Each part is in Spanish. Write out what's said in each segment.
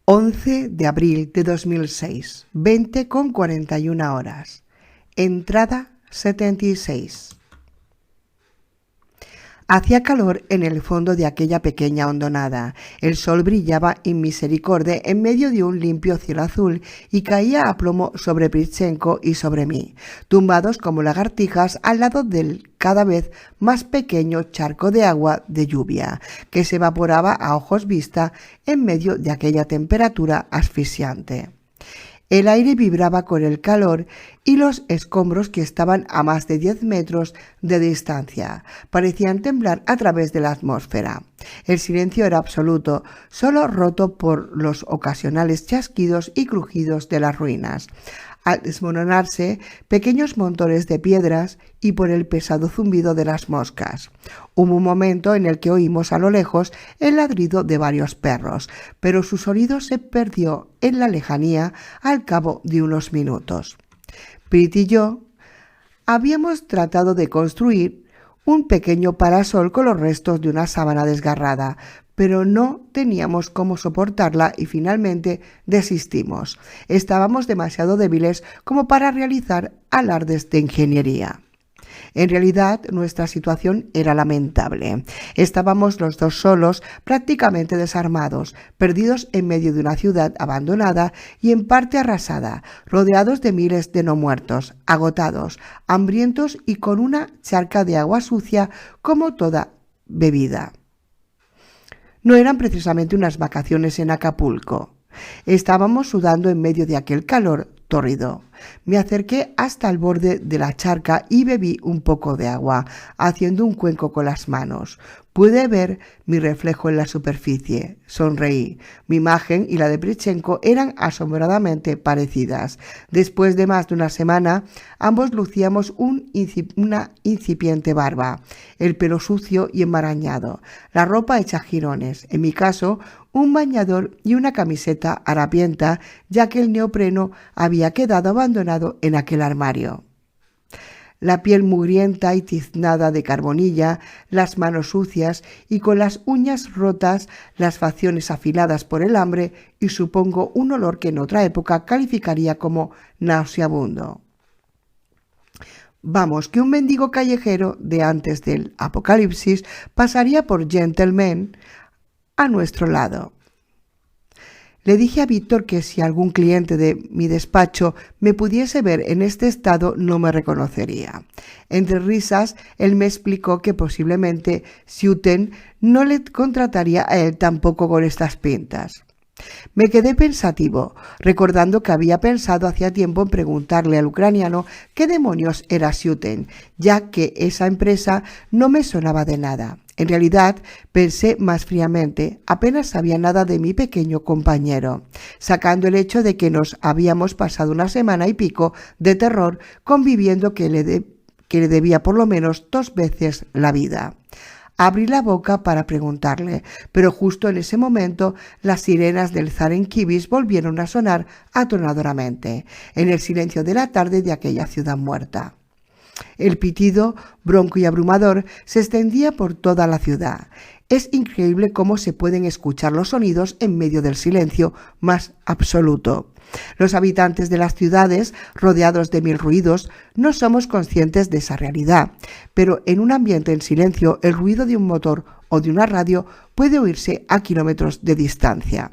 11 de abril de 2006, 20:41 horas. Entrada 76. Hacía calor en el fondo de aquella pequeña hondonada. El sol brillaba inmisericorde en medio de un limpio cielo azul y caía a plomo sobre Pritchenko y sobre mí, tumbados como lagartijas al lado del cada vez más pequeño charco de agua de lluvia, que se evaporaba a ojos vista en medio de aquella temperatura asfixiante. El aire vibraba con el calor y los escombros, que estaban a más de 10 metros de distancia, parecían temblar a través de la atmósfera. El silencio era absoluto, solo roto por los ocasionales chasquidos y crujidos de las ruinas, al desmoronarse pequeños montones de piedras y por el pesado zumbido de las moscas. Hubo un momento en el que oímos a lo lejos el ladrido de varios perros, pero su sonido se perdió en la lejanía al cabo de unos minutos. Prit y yo habíamos tratado de construir un pequeño parasol con los restos de una sábana desgarrada, pero no teníamos cómo soportarla y finalmente desistimos. Estábamos demasiado débiles como para realizar alardes de ingeniería. En realidad, nuestra situación era lamentable. Estábamos los dos solos, prácticamente desarmados, perdidos en medio de una ciudad abandonada y en parte arrasada, rodeados de miles de no muertos, agotados, hambrientos y con una charca de agua sucia como toda bebida. No eran precisamente unas vacaciones en Acapulco. Estábamos sudando en medio de aquel calor tórrido. Me acerqué hasta el borde de la charca y bebí un poco de agua, haciendo un cuenco con las manos. Pude ver mi reflejo en la superficie. Sonreí. Mi imagen y la de Pritchenko eran asombradamente parecidas. Después de más de una semana, ambos lucíamos una incipiente barba, el pelo sucio y enmarañado, la ropa hecha jirones. En mi caso, un bañador y una camiseta harapienta, ya que el neopreno había quedado abandonado en aquel armario. La piel mugrienta y tiznada de carbonilla, las manos sucias y con las uñas rotas, las facciones afiladas por el hambre y supongo un olor que en otra época calificaría como nauseabundo. Vamos, que un mendigo callejero de antes del apocalipsis pasaría por Gentleman a nuestro lado. Le dije a Víctor que si algún cliente de mi despacho me pudiese ver en este estado no me reconocería. Entre risas, él me explicó que posiblemente Schouten no le contrataría a él tampoco con estas pintas. Me quedé pensativo, recordando que había pensado hacía tiempo en preguntarle al ucraniano qué demonios era Schouten, ya que esa empresa no me sonaba de nada. En realidad, pensé más fríamente, apenas sabía nada de mi pequeño compañero, sacando el hecho de que nos habíamos pasado una semana y pico de terror conviviendo que le debía por lo menos 2 veces la vida. Abrí la boca para preguntarle, pero justo en ese momento las sirenas del Zarenkivich volvieron a sonar atronadoramente, en el silencio de la tarde de aquella ciudad muerta. El pitido, bronco y abrumador, se extendía por toda la ciudad. Es increíble cómo se pueden escuchar los sonidos en medio del silencio más absoluto. Los habitantes de las ciudades, rodeados de mil ruidos, no somos conscientes de esa realidad, pero en un ambiente en silencio, el ruido de un motor o de una radio puede oírse a kilómetros de distancia.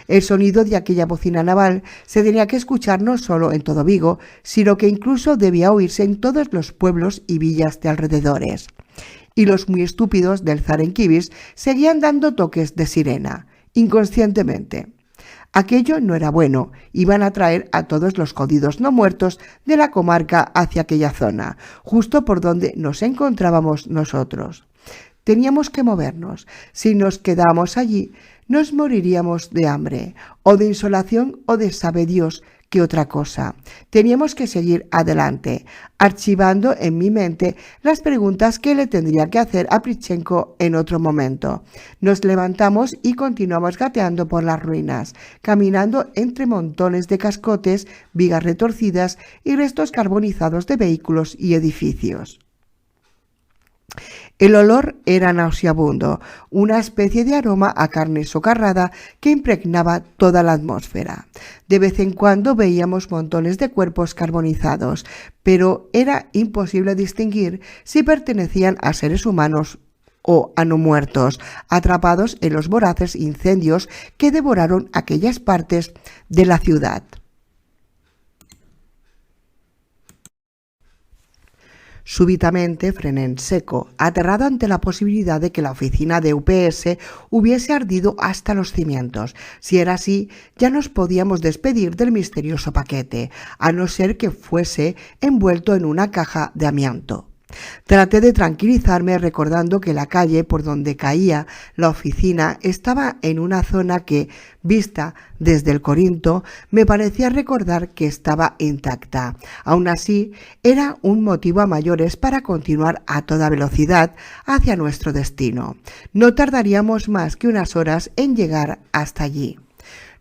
El sonido de aquella bocina naval se tenía que escuchar no solo en todo Vigo, sino que incluso debía oírse en todos los pueblos y villas de alrededores. Y los muy estúpidos del Zarenkivich seguían dando toques de sirena, inconscientemente. Aquello no era bueno, iban a traer a todos los jodidos no muertos de la comarca hacia aquella zona, justo por donde nos encontrábamos nosotros. Teníamos que movernos. Si nos quedábamos allí, nos moriríamos de hambre, o de insolación, o de sabe Dios qué otra cosa. Teníamos que seguir adelante, archivando en mi mente las preguntas que le tendría que hacer a Pritchenko en otro momento. Nos levantamos y continuamos gateando por las ruinas, caminando entre montones de cascotes, vigas retorcidas y restos carbonizados de vehículos y edificios. El olor era nauseabundo, una especie de aroma a carne socarrada que impregnaba toda la atmósfera. De vez en cuando veíamos montones de cuerpos carbonizados, pero era imposible distinguir si pertenecían a seres humanos o a no muertos, atrapados en los voraces incendios que devoraron aquellas partes de la ciudad. Súbitamente frené en seco, aterrado ante la posibilidad de que la oficina de UPS hubiese ardido hasta los cimientos. Si era así, ya nos podíamos despedir del misterioso paquete, a no ser que fuese envuelto en una caja de amianto. Traté de tranquilizarme recordando que la calle por donde caía la oficina estaba en una zona que, vista desde el Corinto, me parecía recordar que estaba intacta. Aún así, era un motivo a mayores para continuar a toda velocidad hacia nuestro destino. No tardaríamos más que unas horas en llegar hasta allí.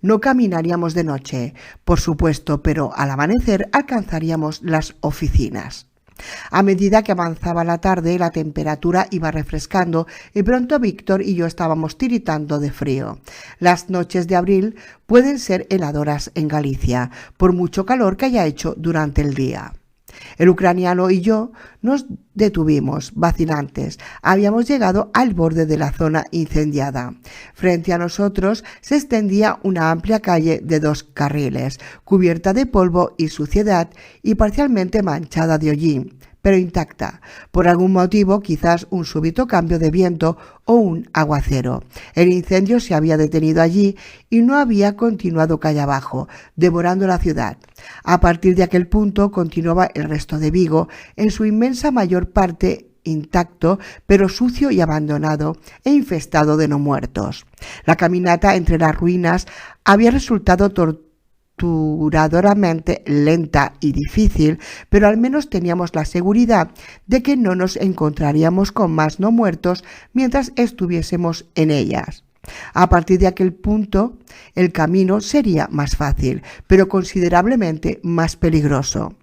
No caminaríamos de noche, por supuesto, pero al amanecer alcanzaríamos las oficinas. A medida que avanzaba la tarde, la temperatura iba refrescando y pronto Víctor y yo estábamos tiritando de frío. Las noches de abril pueden ser heladoras en Galicia, por mucho calor que haya hecho durante el día. El ucraniano y yo nos detuvimos, vacilantes. Habíamos llegado al borde de la zona incendiada. Frente a nosotros se extendía una amplia calle de 2 carriles, cubierta de polvo y suciedad y parcialmente manchada de hollín, pero intacta. Por algún motivo, quizás un súbito cambio de viento o un aguacero. El incendio se había detenido allí y no había continuado calle abajo, devorando la ciudad. A partir de aquel punto continuaba el resto de Vigo, en su inmensa mayor parte intacto, pero sucio y abandonado e infestado de no muertos. La caminata entre las ruinas había resultado torturadoramente lenta y difícil, pero al menos teníamos la seguridad de que no nos encontraríamos con más no muertos mientras estuviésemos en ellas. A partir de aquel punto, el camino sería más fácil, pero considerablemente más peligroso.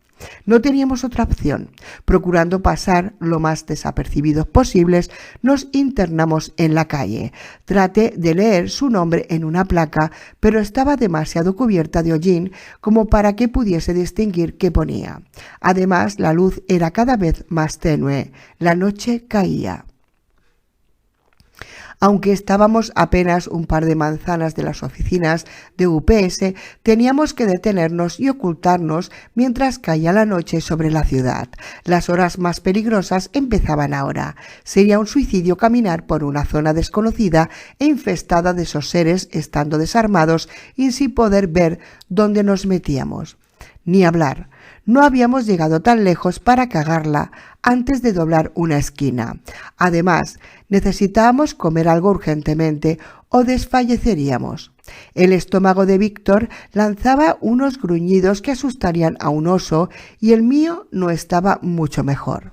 No teníamos otra opción. Procurando pasar lo más desapercibidos posibles, nos internamos en la calle. Traté de leer su nombre en una placa, pero estaba demasiado cubierta de hollín como para que pudiese distinguir qué ponía. Además, la luz era cada vez más tenue. La noche caía. Aunque estábamos apenas un par de manzanas de las oficinas de UPS, teníamos que detenernos y ocultarnos mientras caía la noche sobre la ciudad. Las horas más peligrosas empezaban ahora. Sería un suicidio caminar por una zona desconocida e infestada de esos seres estando desarmados y sin poder ver dónde nos metíamos. Ni hablar. No habíamos llegado tan lejos para cagarla antes de doblar una esquina. Además, necesitábamos comer algo urgentemente o desfalleceríamos. El estómago de Víctor lanzaba unos gruñidos que asustarían a un oso y el mío no estaba mucho mejor.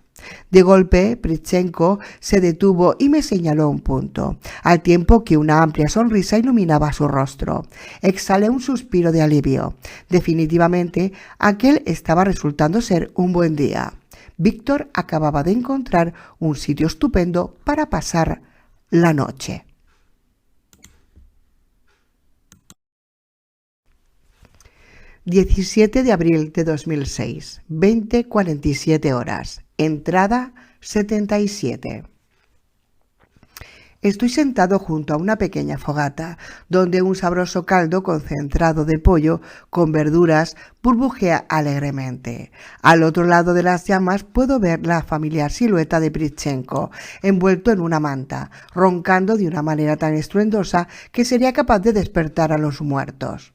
De golpe, Pritchenko se detuvo y me señaló un punto, al tiempo que una amplia sonrisa iluminaba su rostro. Exhalé un suspiro de alivio. Definitivamente, aquel estaba resultando ser un buen día. Víctor acababa de encontrar un sitio estupendo para pasar la noche. 17 de abril de 2006, 20:47 horas. Entrada 77. Estoy sentado junto a una pequeña fogata, donde un sabroso caldo concentrado de pollo con verduras burbujea alegremente. Al otro lado de las llamas puedo ver la familiar silueta de Pritchenko, envuelto en una manta, roncando de una manera tan estruendosa que sería capaz de despertar a los muertos.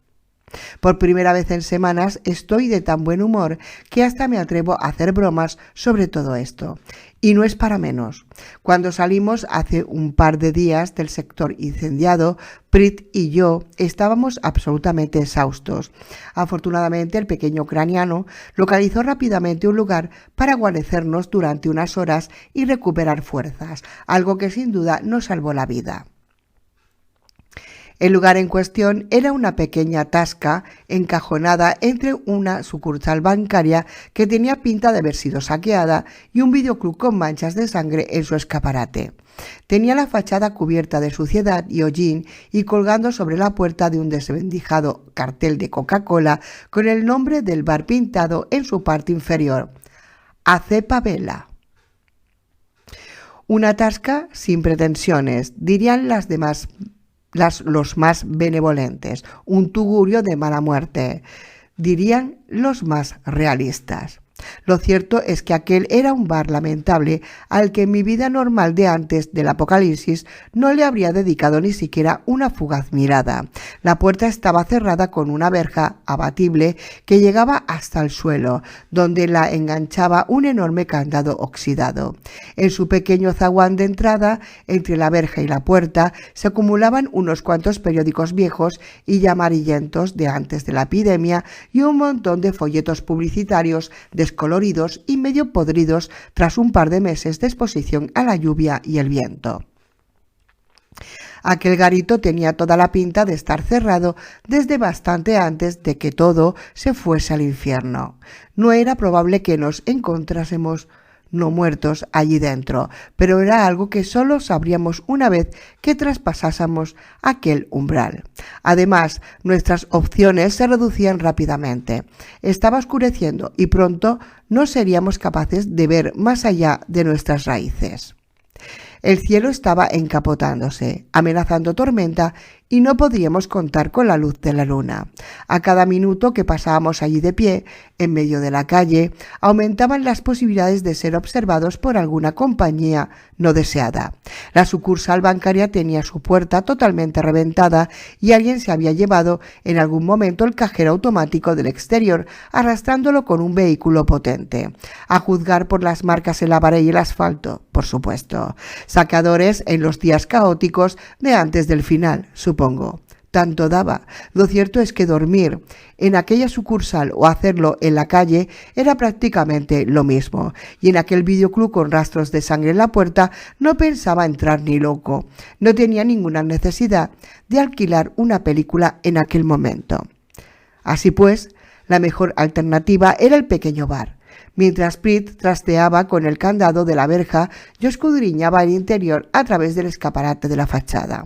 Por primera vez en semanas estoy de tan buen humor que hasta me atrevo a hacer bromas sobre todo esto. Y no es para menos. Cuando salimos hace un par de días del sector incendiado, Prit y yo estábamos absolutamente exhaustos. Afortunadamente, el pequeño ucraniano localizó rápidamente un lugar para guarecernos durante unas horas y recuperar fuerzas, algo que sin duda nos salvó la vida. El lugar en cuestión era una pequeña tasca encajonada entre una sucursal bancaria que tenía pinta de haber sido saqueada y un videoclub con manchas de sangre en su escaparate. Tenía la fachada cubierta de suciedad y hollín y colgando sobre la puerta de un desvencijado cartel de Coca-Cola con el nombre del bar pintado en su parte inferior. Acepa Vela. Una tasca sin pretensiones, dirían los más benevolentes, un tugurio de mala muerte, dirían los más realistas. Lo cierto es que aquel era un bar lamentable al que en mi vida normal de antes del apocalipsis no le habría dedicado ni siquiera una fugaz mirada. La puerta estaba cerrada con una verja abatible que llegaba hasta el suelo, donde la enganchaba un enorme candado oxidado. En su pequeño zaguán de entrada, entre la verja y la puerta, se acumulaban unos cuantos periódicos viejos y ya amarillentos de antes de la epidemia y un montón de folletos publicitarios descoloridos y medio podridos tras un par de meses de exposición a la lluvia y el viento. Aquel garito tenía toda la pinta de estar cerrado desde bastante antes de que todo se fuese al infierno. No era probable que nos encontrásemos no muertos allí dentro, pero era algo que solo sabríamos una vez que traspasásemos aquel umbral. Además, nuestras opciones se reducían rápidamente. Estaba oscureciendo y pronto no seríamos capaces de ver más allá de nuestras raíces. El cielo estaba encapotándose, amenazando tormenta, y no podíamos contar con la luz de la luna. A cada minuto que pasábamos allí de pie, en medio de la calle, aumentaban las posibilidades de ser observados por alguna compañía no deseada. La sucursal bancaria tenía su puerta totalmente reventada y alguien se había llevado en algún momento el cajero automático del exterior, arrastrándolo con un vehículo potente. A juzgar por las marcas en la pared y el asfalto, por supuesto. Saqueadores en los días caóticos de antes del final, supongo. Tanto daba. Lo cierto es que dormir en aquella sucursal o hacerlo en la calle era prácticamente lo mismo, y en aquel videoclub con rastros de sangre en la puerta no pensaba entrar ni loco. No tenía ninguna necesidad de alquilar una película en aquel momento. Así pues, la mejor alternativa era el pequeño bar. Mientras Prit trasteaba con el candado de la verja, yo escudriñaba el interior a través del escaparate de la fachada.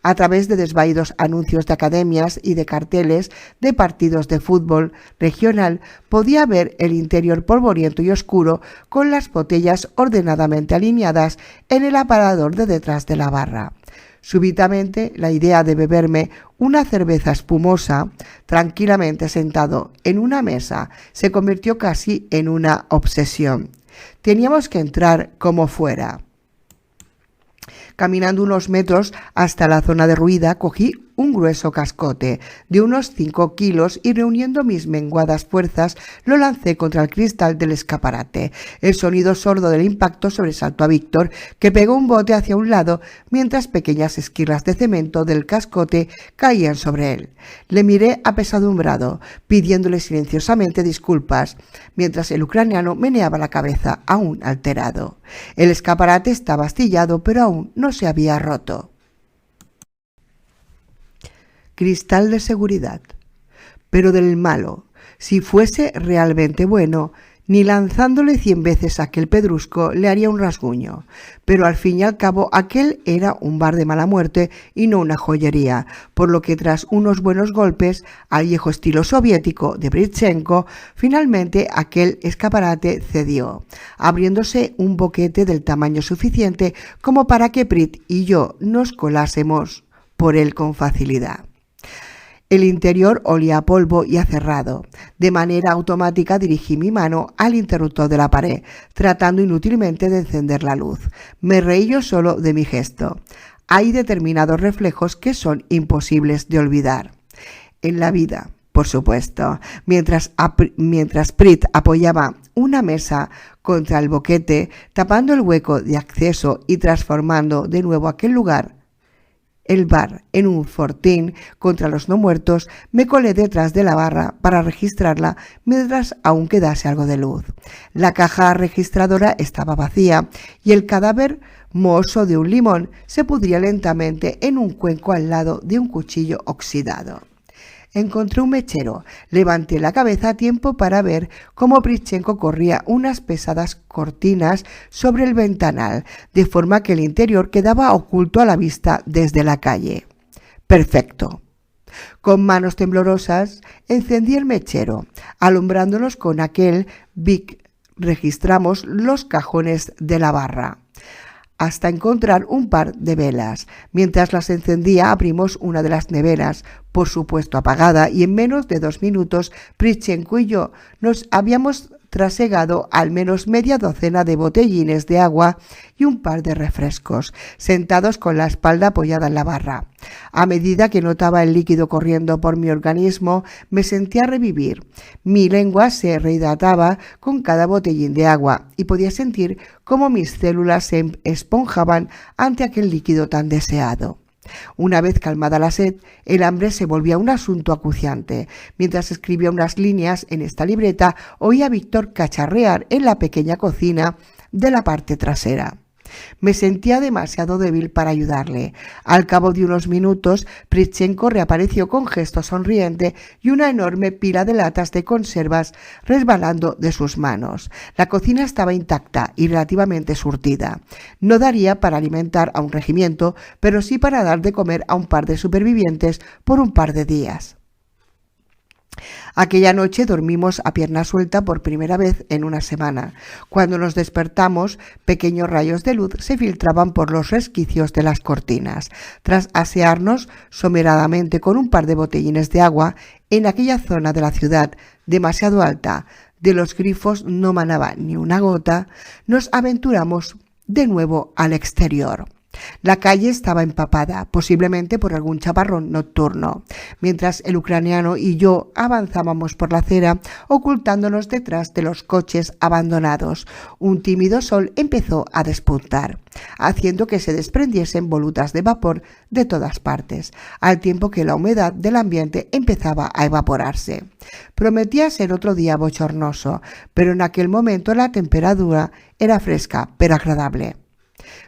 A través de desvaídos anuncios de academias y de carteles de partidos de fútbol regional, podía ver el interior polvoriento y oscuro con las botellas ordenadamente alineadas en el aparador de detrás de la barra. Súbitamente, la idea de beberme una cerveza espumosa, tranquilamente sentado en una mesa, se convirtió casi en una obsesión. Teníamos que entrar como fuera. Caminando unos metros hasta la zona derruida, cogí un grueso cascote de unos 5 kilos y reuniendo mis menguadas fuerzas lo lancé contra el cristal del escaparate. El sonido sordo del impacto sobresaltó a Víctor, que pegó un bote hacia un lado mientras pequeñas esquirlas de cemento del cascote caían sobre él. Le miré apesadumbrado, pidiéndole silenciosamente disculpas, mientras el ucraniano meneaba la cabeza aún alterado. El escaparate estaba astillado, pero aún no se había roto. Cristal de seguridad, pero del malo. Si fuese realmente bueno, ni lanzándole 100 veces aquel pedrusco le haría un rasguño. Pero al fin y al cabo aquel era un bar de mala muerte y no una joyería, por lo que tras unos buenos golpes al viejo estilo soviético de Britchenko, finalmente aquel escaparate cedió, abriéndose un boquete del tamaño suficiente como para que Prit y yo nos colásemos por él con facilidad. El interior olía a polvo y a cerrado. De manera automática dirigí mi mano al interruptor de la pared, tratando inútilmente de encender la luz. Me reí yo solo de mi gesto. Hay determinados reflejos que son imposibles de olvidar. En la vida, por supuesto, mientras Prit apoyaba una mesa contra el boquete, tapando el hueco de acceso y transformando de nuevo aquel lugar el bar en un fortín contra los no muertos, me colé detrás de la barra para registrarla mientras aún quedase algo de luz. La caja registradora estaba vacía y el cadáver mohoso de un limón se pudría lentamente en un cuenco al lado de un cuchillo oxidado. Encontré un mechero, levanté la cabeza a tiempo para ver cómo Prischenko corría unas pesadas cortinas sobre el ventanal, de forma que el interior quedaba oculto a la vista desde la calle. Perfecto. Con manos temblorosas encendí el mechero, alumbrándonos con aquel Bic. Registramos los cajones de la barra hasta encontrar un par de velas. Mientras las encendía, abrimos una de las neveras, por supuesto apagada, y en menos de 2 minutos Prischenko y yo nos habíamos trasegado al menos media docena de botellines de agua y un par de refrescos, sentados con la espalda apoyada en la barra. A medida que notaba el líquido corriendo por mi organismo, me sentía revivir. Mi lengua se rehidrataba con cada botellín de agua y podía sentir cómo mis células se esponjaban ante aquel líquido tan deseado. Una vez calmada la sed, el hambre se volvía un asunto acuciante. Mientras escribía unas líneas en esta libreta, oía a Víctor cacharrear en la pequeña cocina de la parte trasera. Me sentía demasiado débil para ayudarle. Al cabo de unos minutos, Prischenko reapareció con gesto sonriente y una enorme pila de latas de conservas resbalando de sus manos. La cocina estaba intacta y relativamente surtida. No daría para alimentar a un regimiento, pero sí para dar de comer a un par de supervivientes por un par de días. Aquella noche dormimos a pierna suelta por primera vez en una semana. Cuando nos despertamos, pequeños rayos de luz se filtraban por los resquicios de las cortinas. Tras asearnos someradamente con un par de botellines de agua, en aquella zona de la ciudad demasiado alta, de los grifos no manaba ni una gota, nos aventuramos de nuevo al exterior. La calle estaba empapada, posiblemente por algún chaparrón nocturno, mientras el ucraniano y yo avanzábamos por la acera, ocultándonos detrás de los coches abandonados. Un tímido sol empezó a despuntar, haciendo que se desprendiesen volutas de vapor de todas partes, al tiempo que la humedad del ambiente empezaba a evaporarse. Prometía ser otro día bochornoso, pero en aquel momento la temperatura era fresca pero agradable.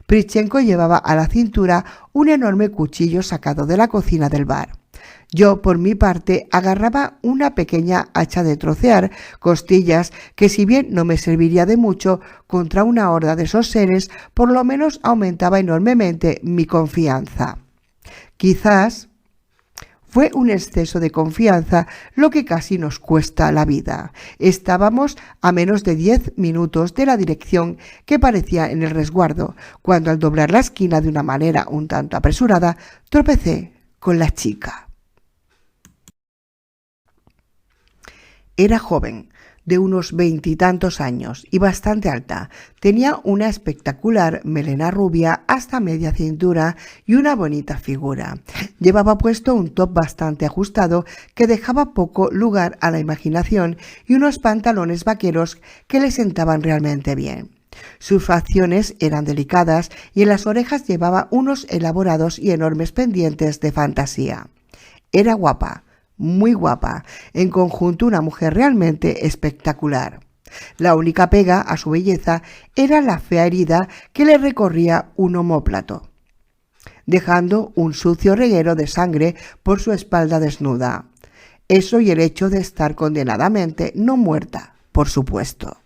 Prischenko llevaba a la cintura un enorme cuchillo sacado de la cocina del bar. Yo, por mi parte, agarraba una pequeña hacha de trocear costillas que, si bien no me serviría de mucho contra una horda de esos seres, por lo menos aumentaba enormemente mi confianza. Quizás fue un exceso de confianza lo que casi nos cuesta la vida. Estábamos a menos de 10 minutos de la dirección que parecía en el resguardo, cuando al doblar la esquina de una manera un tanto apresurada, tropecé con la chica. Era joven, de unos 20 y tantos años y bastante alta. Tenía una espectacular melena rubia hasta media cintura y una bonita figura. Llevaba puesto un top bastante ajustado que dejaba poco lugar a la imaginación y unos pantalones vaqueros que le sentaban realmente bien. Sus facciones eran delicadas y en las orejas llevaba unos elaborados y enormes pendientes de fantasía. Era guapa. Muy guapa, en conjunto una mujer realmente espectacular. La única pega a su belleza era la fea herida que le recorría un omóplato, dejando un sucio reguero de sangre por su espalda desnuda. Eso y el hecho de estar condenadamente no muerta, por supuesto.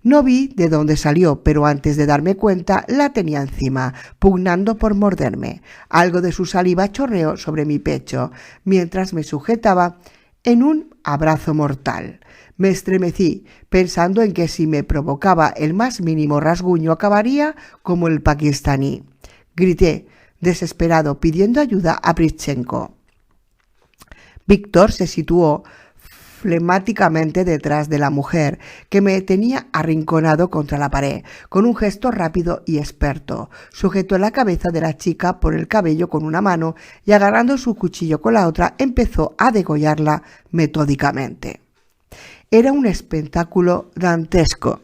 No vi de dónde salió, pero antes de darme cuenta la tenía encima, pugnando por morderme. Algo de su saliva chorreó sobre mi pecho, mientras me sujetaba en un abrazo mortal. Me estremecí, pensando en que si me provocaba el más mínimo rasguño acabaría como el pakistaní. Grité, desesperado, pidiendo ayuda a Prischenko. Víctor se situó flemáticamente detrás de la mujer, que me tenía arrinconado contra la pared. Con un gesto rápido y experto, sujetó la cabeza de la chica por el cabello con una mano y, agarrando su cuchillo con la otra, empezó a degollarla metódicamente. Era un espectáculo dantesco.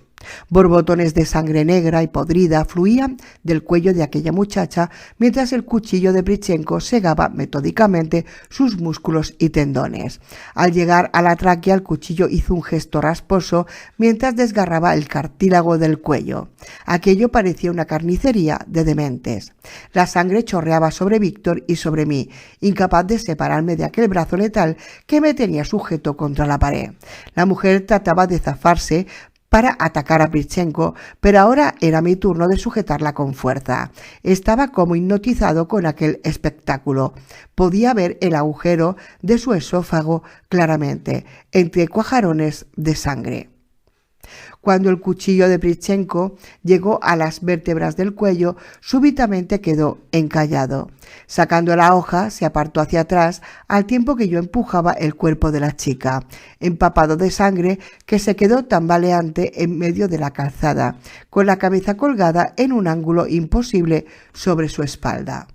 Borbotones de sangre negra y podrida fluían del cuello de aquella muchacha mientras el cuchillo de Prichenko segaba metódicamente sus músculos y tendones. Al llegar a la tráquea, el cuchillo hizo un gesto rasposo mientras desgarraba el cartílago del cuello. Aquello parecía una carnicería de dementes. La sangre chorreaba sobre Víctor y sobre mí, incapaz de separarme de aquel brazo letal que me tenía sujeto contra la pared. La mujer trataba de zafarse para atacar a Prichenko, pero ahora era mi turno de sujetarla con fuerza. Estaba como hipnotizado con aquel espectáculo. Podía ver el agujero de su esófago claramente, entre cuajarones de sangre. Cuando el cuchillo de Prichenko llegó a las vértebras del cuello, súbitamente quedó encallado. Sacando la hoja, se apartó hacia atrás al tiempo que yo empujaba el cuerpo de la chica, empapado de sangre, que se quedó tambaleante en medio de la calzada, con la cabeza colgada en un ángulo imposible sobre su espalda.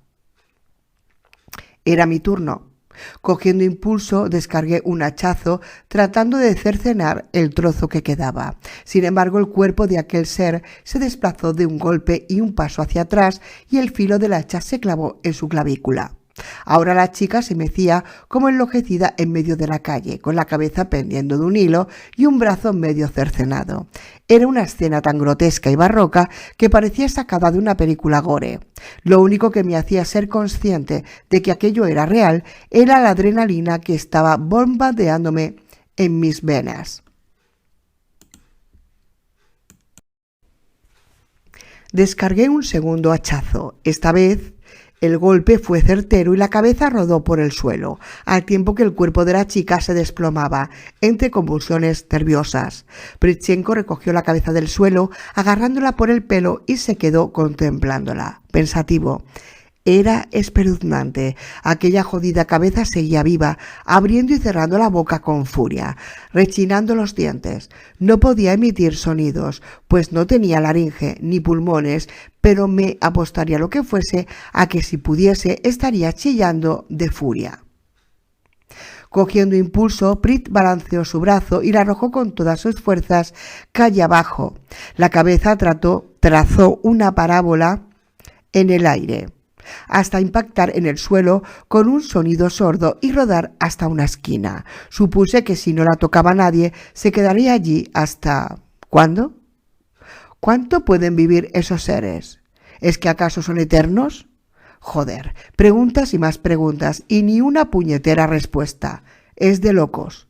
Era mi turno. Cogiendo impulso, descargué un hachazo, tratando de cercenar el trozo que quedaba. Sin embargo, el cuerpo de aquel ser se desplazó de un golpe y un paso hacia atrás, y el filo del hacha se clavó en su clavícula. Ahora la chica se mecía como enloquecida en medio de la calle, con la cabeza pendiendo de un hilo y un brazo medio cercenado. Era una escena tan grotesca y barroca que parecía sacada de una película gore. Lo único que me hacía ser consciente de que aquello era real era la adrenalina que estaba bombardeándome en mis venas. Descargué un segundo hachazo. Esta vez el golpe fue certero y la cabeza rodó por el suelo, al tiempo que el cuerpo de la chica se desplomaba entre convulsiones nerviosas. Prichenko recogió la cabeza del suelo, agarrándola por el pelo, y se quedó contemplándola, pensativo. Era espeluznante. Aquella jodida cabeza seguía viva, abriendo y cerrando la boca con furia, rechinando los dientes. No podía emitir sonidos, pues no tenía laringe ni pulmones, pero me apostaría lo que fuese a que si pudiese estaría chillando de furia. Cogiendo impulso, Prit balanceó su brazo y la arrojó con todas sus fuerzas calle abajo. La cabeza trazó una parábola en el aire, hasta impactar en el suelo con un sonido sordo y rodar hasta una esquina. Supuse que si no la tocaba nadie, se quedaría allí hasta... ¿cuándo? ¿Cuánto pueden vivir esos seres? ¿Es que acaso son eternos? Joder, preguntas y más preguntas y ni una puñetera respuesta. Es de locos.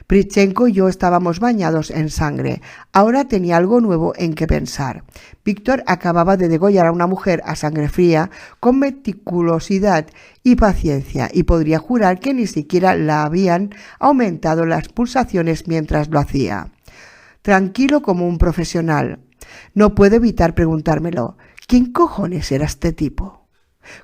Prichenko y yo estábamos bañados en sangre. Ahora tenía algo nuevo en que pensar. Víctor acababa de degollar a una mujer a sangre fría, con meticulosidad y paciencia, y podría jurar que ni siquiera la habían aumentado las pulsaciones mientras lo hacía. Tranquilo como un profesional. No puedo evitar preguntármelo. ¿Quién cojones era este tipo?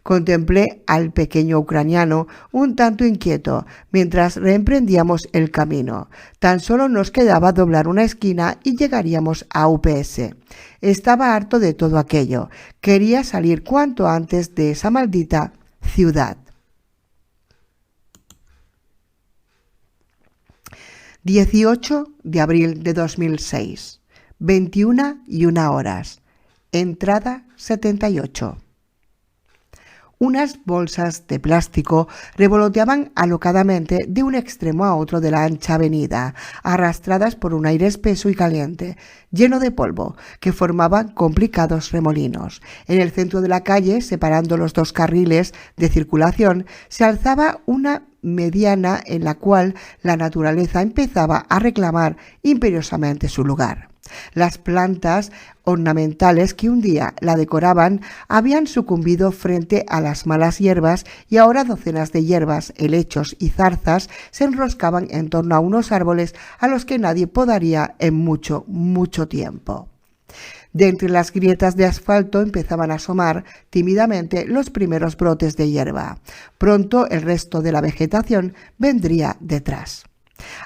Contemplé al pequeño ucraniano un tanto inquieto mientras reemprendíamos el camino. Tan solo nos quedaba doblar una esquina y llegaríamos a UPS. Estaba harto de todo aquello. Quería salir cuanto antes de esa maldita ciudad. 18 de abril de 2006, 21:01. Entrada 78. Unas bolsas de plástico revoloteaban alocadamente de un extremo a otro de la ancha avenida, arrastradas por un aire espeso y caliente, lleno de polvo, que formaban complicados remolinos. En el centro de la calle, separando los dos carriles de circulación, se alzaba una mediana en la cual la naturaleza empezaba a reclamar imperiosamente su lugar. Las plantas ornamentales que un día la decoraban habían sucumbido frente a las malas hierbas y ahora docenas de hierbas, helechos y zarzas se enroscaban en torno a unos árboles a los que nadie podaría en mucho, mucho tiempo. De entre las grietas de asfalto empezaban a asomar tímidamente los primeros brotes de hierba. Pronto el resto de la vegetación vendría detrás.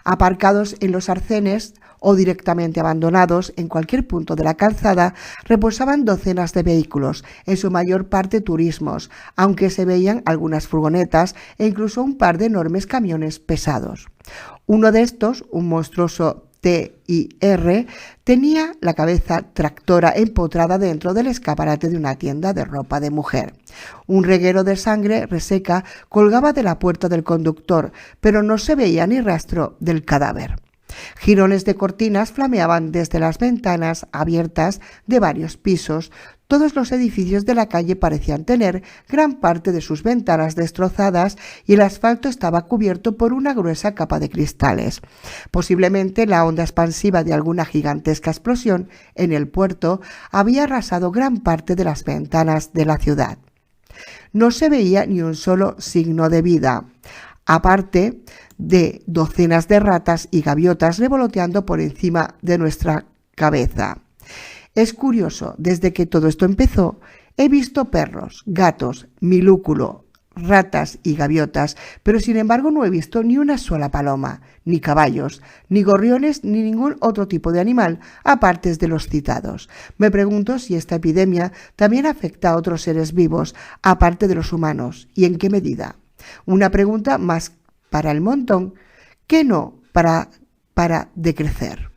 Aparcados en los arcenes o directamente abandonados en cualquier punto de la calzada, reposaban docenas de vehículos, en su mayor parte turismos, aunque se veían algunas furgonetas e incluso un par de enormes camiones pesados. Uno de estos, un monstruoso TIR, tenía la cabeza tractora empotrada dentro del escaparate de una tienda de ropa de mujer. Un reguero de sangre reseca colgaba de la puerta del conductor, pero no se veía ni rastro del cadáver. Jirones de cortinas flameaban desde las ventanas abiertas de varios pisos. Todos los edificios de la calle parecían tener gran parte de sus ventanas destrozadas y el asfalto estaba cubierto por una gruesa capa de cristales. Posiblemente la onda expansiva de alguna gigantesca explosión en el puerto había arrasado gran parte de las ventanas de la ciudad. No se veía ni un solo signo de vida, aparte de docenas de ratas y gaviotas revoloteando por encima de nuestra cabeza. Es curioso, desde que todo esto empezó, he visto perros, gatos, milúculo, ratas y gaviotas, pero sin embargo no he visto ni una sola paloma, ni caballos, ni gorriones, ni ningún otro tipo de animal, aparte de los citados. Me pregunto si esta epidemia también afecta a otros seres vivos, aparte de los humanos, y en qué medida. Una pregunta más para el montón que no para decrecer.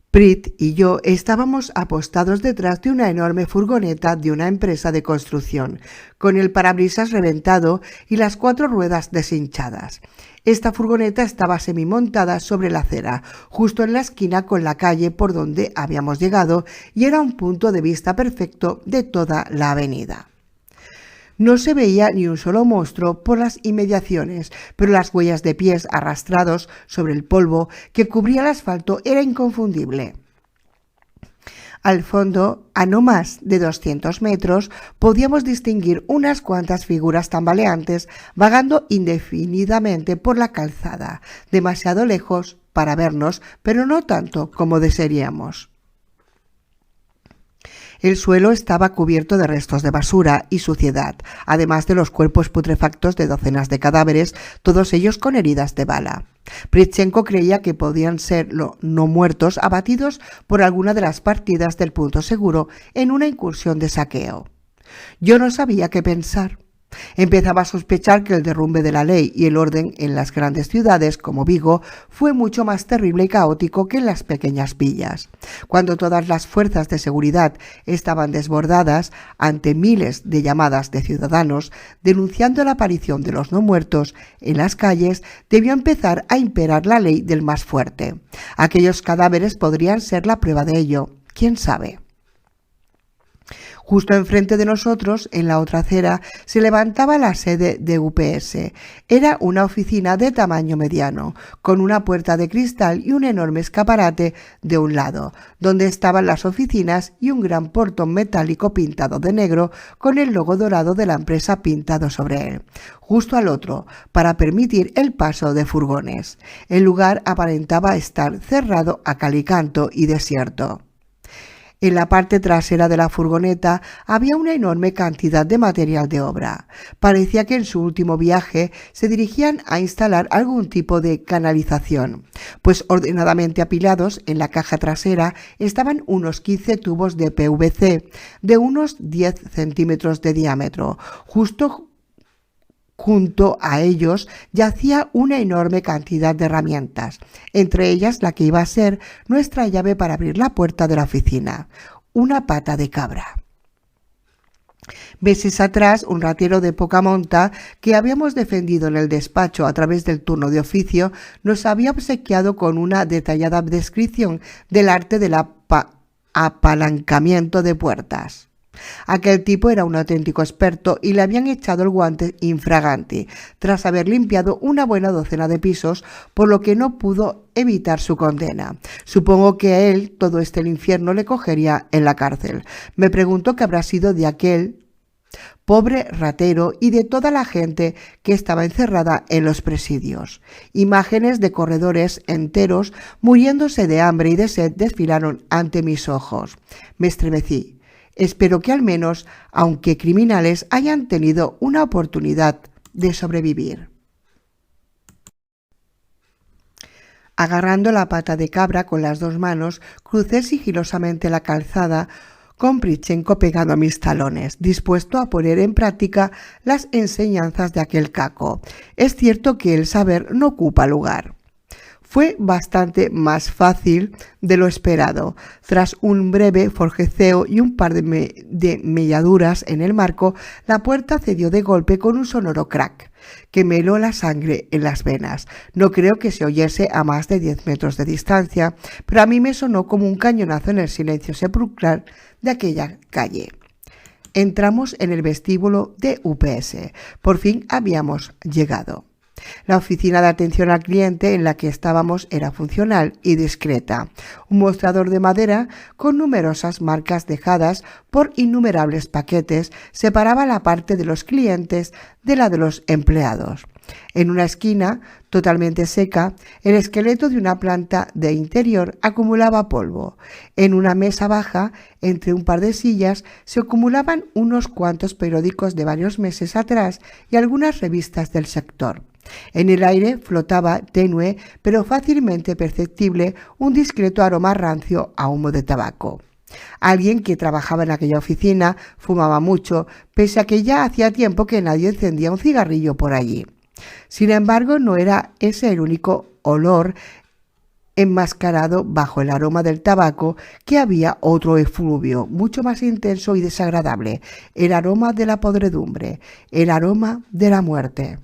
Prit y yo estábamos apostados detrás de una enorme furgoneta de una empresa de construcción, con el parabrisas reventado y las 4 ruedas deshinchadas. Esta furgoneta estaba semimontada sobre la acera, justo en la esquina con la calle por donde habíamos llegado, y era un punto de vista perfecto de toda la avenida. No se veía ni un solo monstruo por las inmediaciones, pero las huellas de pies arrastrados sobre el polvo que cubría el asfalto era inconfundible. Al fondo, a no más de 200 metros, podíamos distinguir unas cuantas figuras tambaleantes vagando indefinidamente por la calzada, demasiado lejos para vernos, pero no tanto como desearíamos. El suelo estaba cubierto de restos de basura y suciedad, además de los cuerpos putrefactos de docenas de cadáveres, todos ellos con heridas de bala. Pritchenko creía que podían ser no muertos abatidos por alguna de las partidas del punto seguro en una incursión de saqueo. Yo no sabía qué pensar. Empezaba a sospechar que el derrumbe de la ley y el orden en las grandes ciudades como Vigo fue mucho más terrible y caótico que en las pequeñas villas. Cuando todas las fuerzas de seguridad estaban desbordadas ante miles de llamadas de ciudadanos denunciando la aparición de los no muertos en las calles, debió empezar a imperar la ley del más fuerte. Aquellos cadáveres podrían ser la prueba de ello. ¿Quién sabe? Justo enfrente de nosotros, en la otra acera, se levantaba la sede de UPS. Era una oficina de tamaño mediano, con una puerta de cristal y un enorme escaparate de un lado, donde estaban las oficinas y un gran portón metálico pintado de negro con el logo dorado de la empresa pintado sobre él. Justo al otro, para permitir el paso de furgones. El lugar aparentaba estar cerrado a cal y canto y desierto. En la parte trasera de la furgoneta había una enorme cantidad de material de obra. Parecía que en su último viaje se dirigían a instalar algún tipo de canalización, pues ordenadamente apilados en la caja trasera estaban unos 15 tubos de PVC de unos 10 centímetros de diámetro. Junto a ellos yacía una enorme cantidad de herramientas, entre ellas la que iba a ser nuestra llave para abrir la puerta de la oficina, una pata de cabra. Meses atrás, un ratero de poca monta que habíamos defendido en el despacho a través del turno de oficio nos había obsequiado con una detallada descripción del arte del apalancamiento de puertas. Aquel tipo era un auténtico experto y le habían echado el guante infraganti, tras haber limpiado una buena docena de pisos, por lo que no pudo evitar su condena. Supongo que a él todo el infierno le cogería en la cárcel. Me pregunto qué habrá sido de aquel pobre ratero y de toda la gente que estaba encerrada en los presidios. Imágenes de corredores enteros muriéndose de hambre y de sed desfilaron ante mis ojos. Me estremecí. Espero que al menos, aunque criminales, hayan tenido una oportunidad de sobrevivir. Agarrando la pata de cabra con las 2 manos, crucé sigilosamente la calzada con Pritchenko pegado a mis talones, dispuesto a poner en práctica las enseñanzas de aquel caco. Es cierto que el saber no ocupa lugar. Fue bastante más fácil de lo esperado. Tras un breve forjeceo y un par de melladuras en el marco, la puerta cedió de golpe con un sonoro crack que me heló la sangre en las venas. No creo que se oyese a más de 10 metros de distancia, pero a mí me sonó como un cañonazo en el silencio sepulcral de aquella calle. Entramos en el vestíbulo de UPS. Por fin habíamos llegado. La oficina de atención al cliente en la que estábamos era funcional y discreta. Un mostrador de madera con numerosas marcas dejadas por innumerables paquetes separaba la parte de los clientes de la de los empleados. En una esquina, totalmente seca, el esqueleto de una planta de interior acumulaba polvo. En una mesa baja, entre un par de sillas, se acumulaban unos cuantos periódicos de varios meses atrás y algunas revistas del sector. En el aire flotaba, tenue pero fácilmente perceptible, un discreto aroma rancio a humo de tabaco. Alguien que trabajaba en aquella oficina fumaba mucho, pese a que ya hacía tiempo que nadie encendía un cigarrillo por allí. Sin embargo, no era ese el único olor enmascarado bajo el aroma del tabaco, que había otro efluvio mucho más intenso y desagradable, el aroma de la podredumbre, el aroma de la muerte.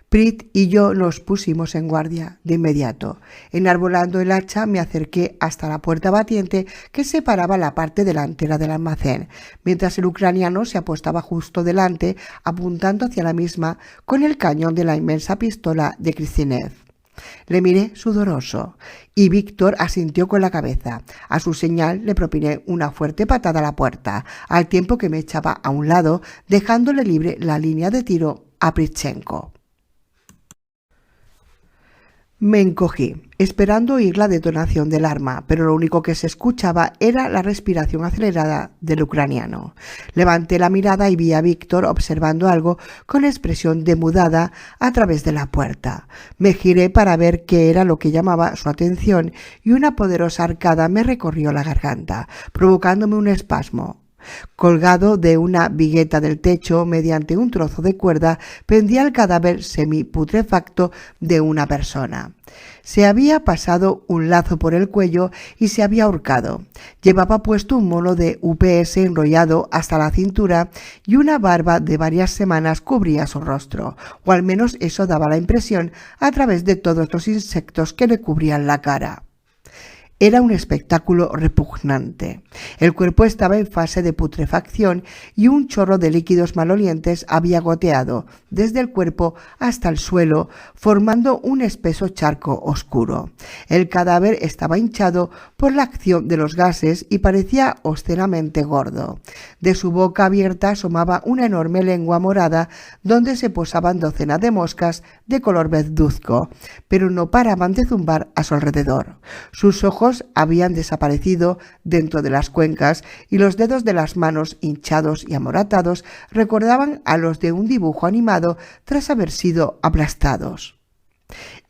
Prit y yo nos pusimos en guardia de inmediato. Enarbolando el hacha me acerqué hasta la puerta batiente que separaba la parte delantera del almacén, mientras el ucraniano se apostaba justo delante, apuntando hacia la misma con el cañón de la inmensa pistola de Kristinev. Le miré sudoroso y Víctor asintió con la cabeza. A su señal le propiné una fuerte patada a la puerta, al tiempo que me echaba a un lado, dejándole libre la línea de tiro a Pritchenko. Me encogí, esperando oír la detonación del arma, pero lo único que se escuchaba era la respiración acelerada del ucraniano. Levanté la mirada y vi a Víctor observando algo con expresión demudada a través de la puerta. Me giré para ver qué era lo que llamaba su atención y una poderosa arcada me recorrió la garganta, provocándome un espasmo. Colgado de una vigueta del techo mediante un trozo de cuerda pendía el cadáver semiputrefacto de una persona. Se había pasado un lazo por el cuello y se había ahorcado. Llevaba puesto un mono de UPS enrollado hasta la cintura y una barba de varias semanas cubría su rostro, o al menos eso daba la impresión a través de todos los insectos que le cubrían la cara. Era un espectáculo repugnante. El cuerpo estaba en fase de putrefacción y un chorro de líquidos malolientes había goteado desde el cuerpo hasta el suelo, formando un espeso charco oscuro. El cadáver estaba hinchado por la acción de los gases y parecía obscenamente gordo. De su boca abierta asomaba una enorme lengua morada donde se posaban docenas de moscas de color verduzco, pero no paraban de zumbar a su alrededor. Sus ojos habían desaparecido dentro de las cuencas y los dedos de las manos, hinchados y amoratados, recordaban a los de un dibujo animado tras haber sido aplastados.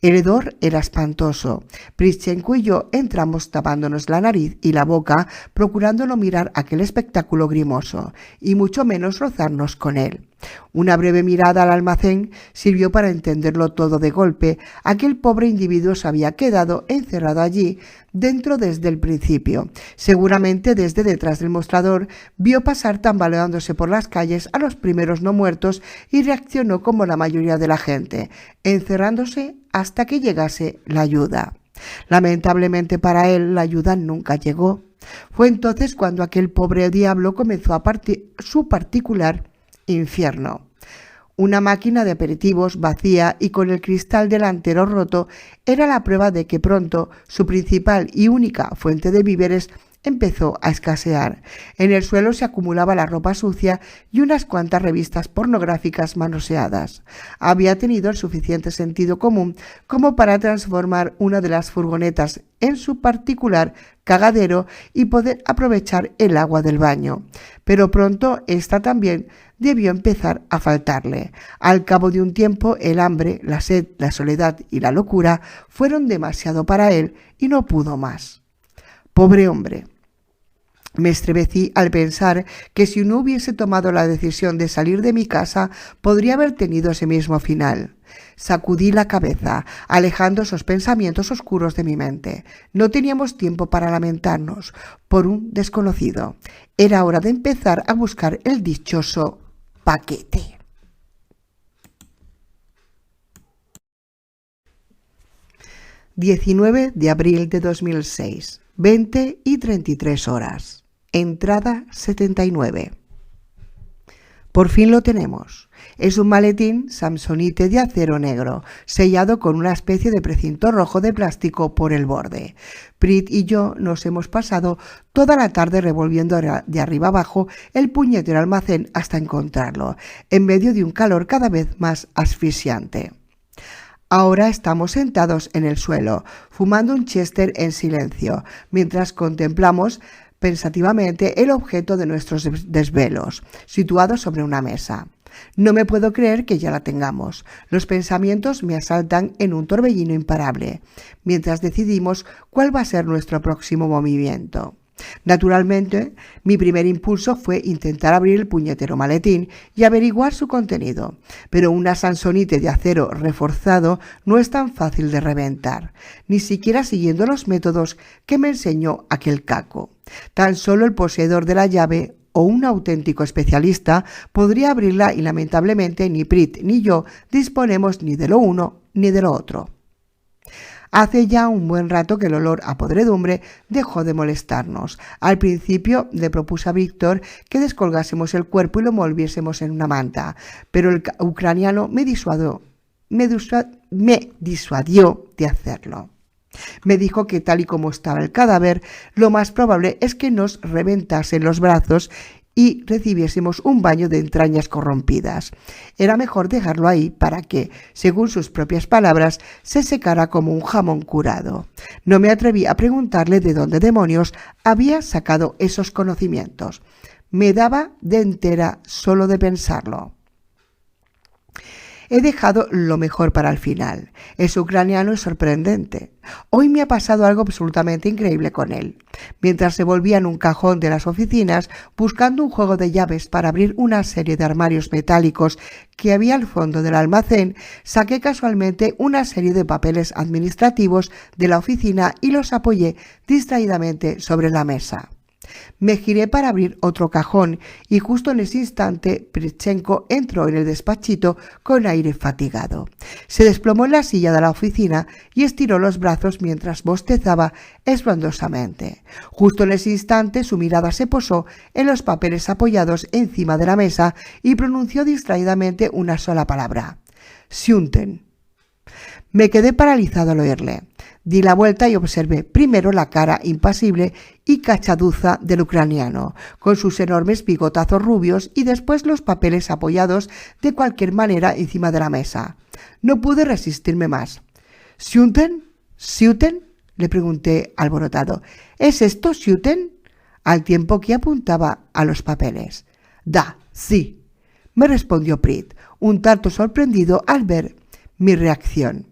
El hedor era espantoso. Pritchenko y yo entramos tapándonos la nariz y la boca, procurando no mirar aquel espectáculo grimoso, y mucho menos rozarnos con él. Una breve mirada al almacén sirvió para entenderlo todo de golpe. Aquel pobre individuo se había quedado encerrado allí dentro desde el principio. Seguramente desde detrás del mostrador vio pasar tambaleándose por las calles a los primeros no muertos y reaccionó como la mayoría de la gente, encerrándose hasta que llegase la ayuda. Lamentablemente para él, la ayuda nunca llegó. Fue entonces cuando aquel pobre diablo comenzó a su particular infierno. Una máquina de aperitivos vacía y con el cristal delantero roto era la prueba de que pronto su principal y única fuente de víveres empezó a escasear. En el suelo se acumulaba la ropa sucia y unas cuantas revistas pornográficas manoseadas. Había tenido el suficiente sentido común como para transformar una de las furgonetas en su particular cagadero y poder aprovechar el agua del baño. Pero pronto esta también debió empezar a faltarle. Al cabo de un tiempo, el hambre, la sed, la soledad y la locura fueron demasiado para él y no pudo más. Pobre hombre. Me estremecí al pensar que si no hubiese tomado la decisión de salir de mi casa, podría haber tenido ese mismo final. Sacudí la cabeza, alejando esos pensamientos oscuros de mi mente. No teníamos tiempo para lamentarnos por un desconocido. Era hora de empezar a buscar el dichoso paquete. ...19 de abril de 2006... ...20:33. Entrada 79. Por fin lo tenemos. Es un maletín Samsonite de acero negro, sellado con una especie de precinto rojo de plástico por el borde. Prit y yo nos hemos pasado toda la tarde revolviendo de arriba abajo el puñetero almacén hasta encontrarlo, en medio de un calor cada vez más asfixiante. Ahora estamos sentados en el suelo, fumando un Chester en silencio, mientras contemplamos pensativamente el objeto de nuestros desvelos, situado sobre una mesa. No me puedo creer que ya la tengamos. Los pensamientos me asaltan en un torbellino imparable, mientras decidimos cuál va a ser nuestro próximo movimiento. Naturalmente, mi primer impulso fue intentar abrir el puñetero maletín y averiguar su contenido, pero una Samsonite de acero reforzado no es tan fácil de reventar, ni siquiera siguiendo los métodos que me enseñó aquel caco. Tan solo el poseedor de la llave o un auténtico especialista podría abrirla y lamentablemente ni Prit ni yo disponemos ni de lo uno ni de lo otro. Hace ya un buen rato que el olor a podredumbre dejó de molestarnos. Al principio le propuse a Víctor que descolgásemos el cuerpo y lo envolviésemos en una manta, pero el ucraniano me disuadió de hacerlo. Me dijo que tal y como estaba el cadáver, lo más probable es que nos reventasen los brazos y recibiésemos un baño de entrañas corrompidas. Era mejor dejarlo ahí para que, según sus propias palabras, se secara como un jamón curado. No me atreví a preguntarle de dónde demonios había sacado esos conocimientos. Me daba de entera solo de pensarlo. He dejado lo mejor para el final. Ese ucraniano es sorprendente. Hoy me ha pasado algo absolutamente increíble con él. Mientras se volvía en un cajón de las oficinas buscando un juego de llaves para abrir una serie de armarios metálicos que había al fondo del almacén, saqué casualmente una serie de papeles administrativos de la oficina y los apoyé distraídamente sobre la mesa. Me giré para abrir otro cajón y justo en ese instante Pritchenko entró en el despachito con aire fatigado. Se desplomó en la silla de la oficina y estiró los brazos mientras bostezaba estruendosamente. Justo en ese instante su mirada se posó en los papeles apoyados encima de la mesa y pronunció distraídamente una sola palabra: Siunten. Me quedé paralizado al oírle. Di la vuelta y observé primero la cara impasible y cachaduza del ucraniano, con sus enormes bigotazos rubios, y después los papeles apoyados de cualquier manera encima de la mesa. No pude resistirme más. ¿Siunten? ¿Siuten? Le pregunté alborotado. ¿Es esto Siuten? Al tiempo que apuntaba a los papeles. Da, sí, me respondió Prit, un tanto sorprendido al ver mi reacción.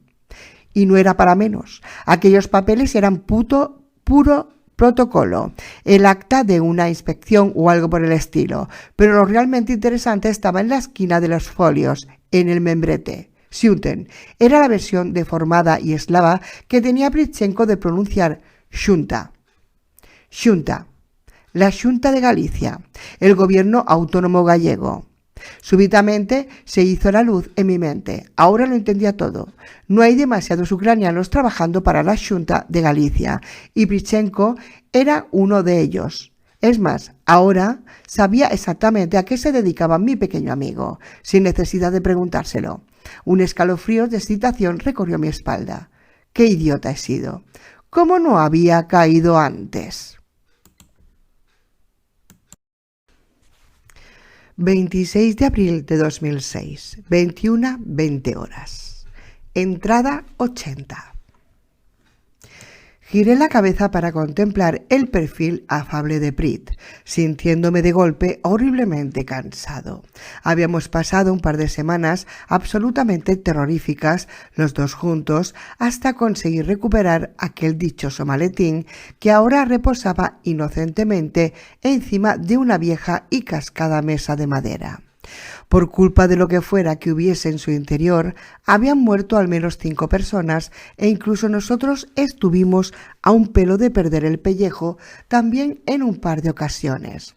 Y no era para menos. Aquellos papeles eran puro protocolo, el acta de una inspección o algo por el estilo, pero lo realmente interesante estaba en la esquina de los folios, en el membrete. Siunten era la versión deformada y eslava que tenía Pritchenko de pronunciar Xunta. Xunta, la Xunta de Galicia, el gobierno autónomo gallego. Súbitamente se hizo la luz en mi mente. Ahora lo entendía todo. No hay demasiados ucranianos trabajando para la Xunta de Galicia y Pritchenko era uno de ellos. Es más, ahora sabía exactamente a qué se dedicaba mi pequeño amigo, sin necesidad de preguntárselo. Un escalofrío de excitación recorrió mi espalda. ¡Qué idiota he sido! ¿Cómo no había caído antes? 26 de abril de 2006, 21:20. Entrada 80. Giré la cabeza para contemplar el perfil afable de Prit, sintiéndome de golpe horriblemente cansado. Habíamos pasado un par de semanas absolutamente terroríficas los dos juntos hasta conseguir recuperar aquel dichoso maletín que ahora reposaba inocentemente encima de una vieja y cascada mesa de madera. Por culpa de lo que fuera que hubiese en su interior, habían muerto al menos 5 personas e incluso nosotros estuvimos a un pelo de perder el pellejo también en un par de ocasiones.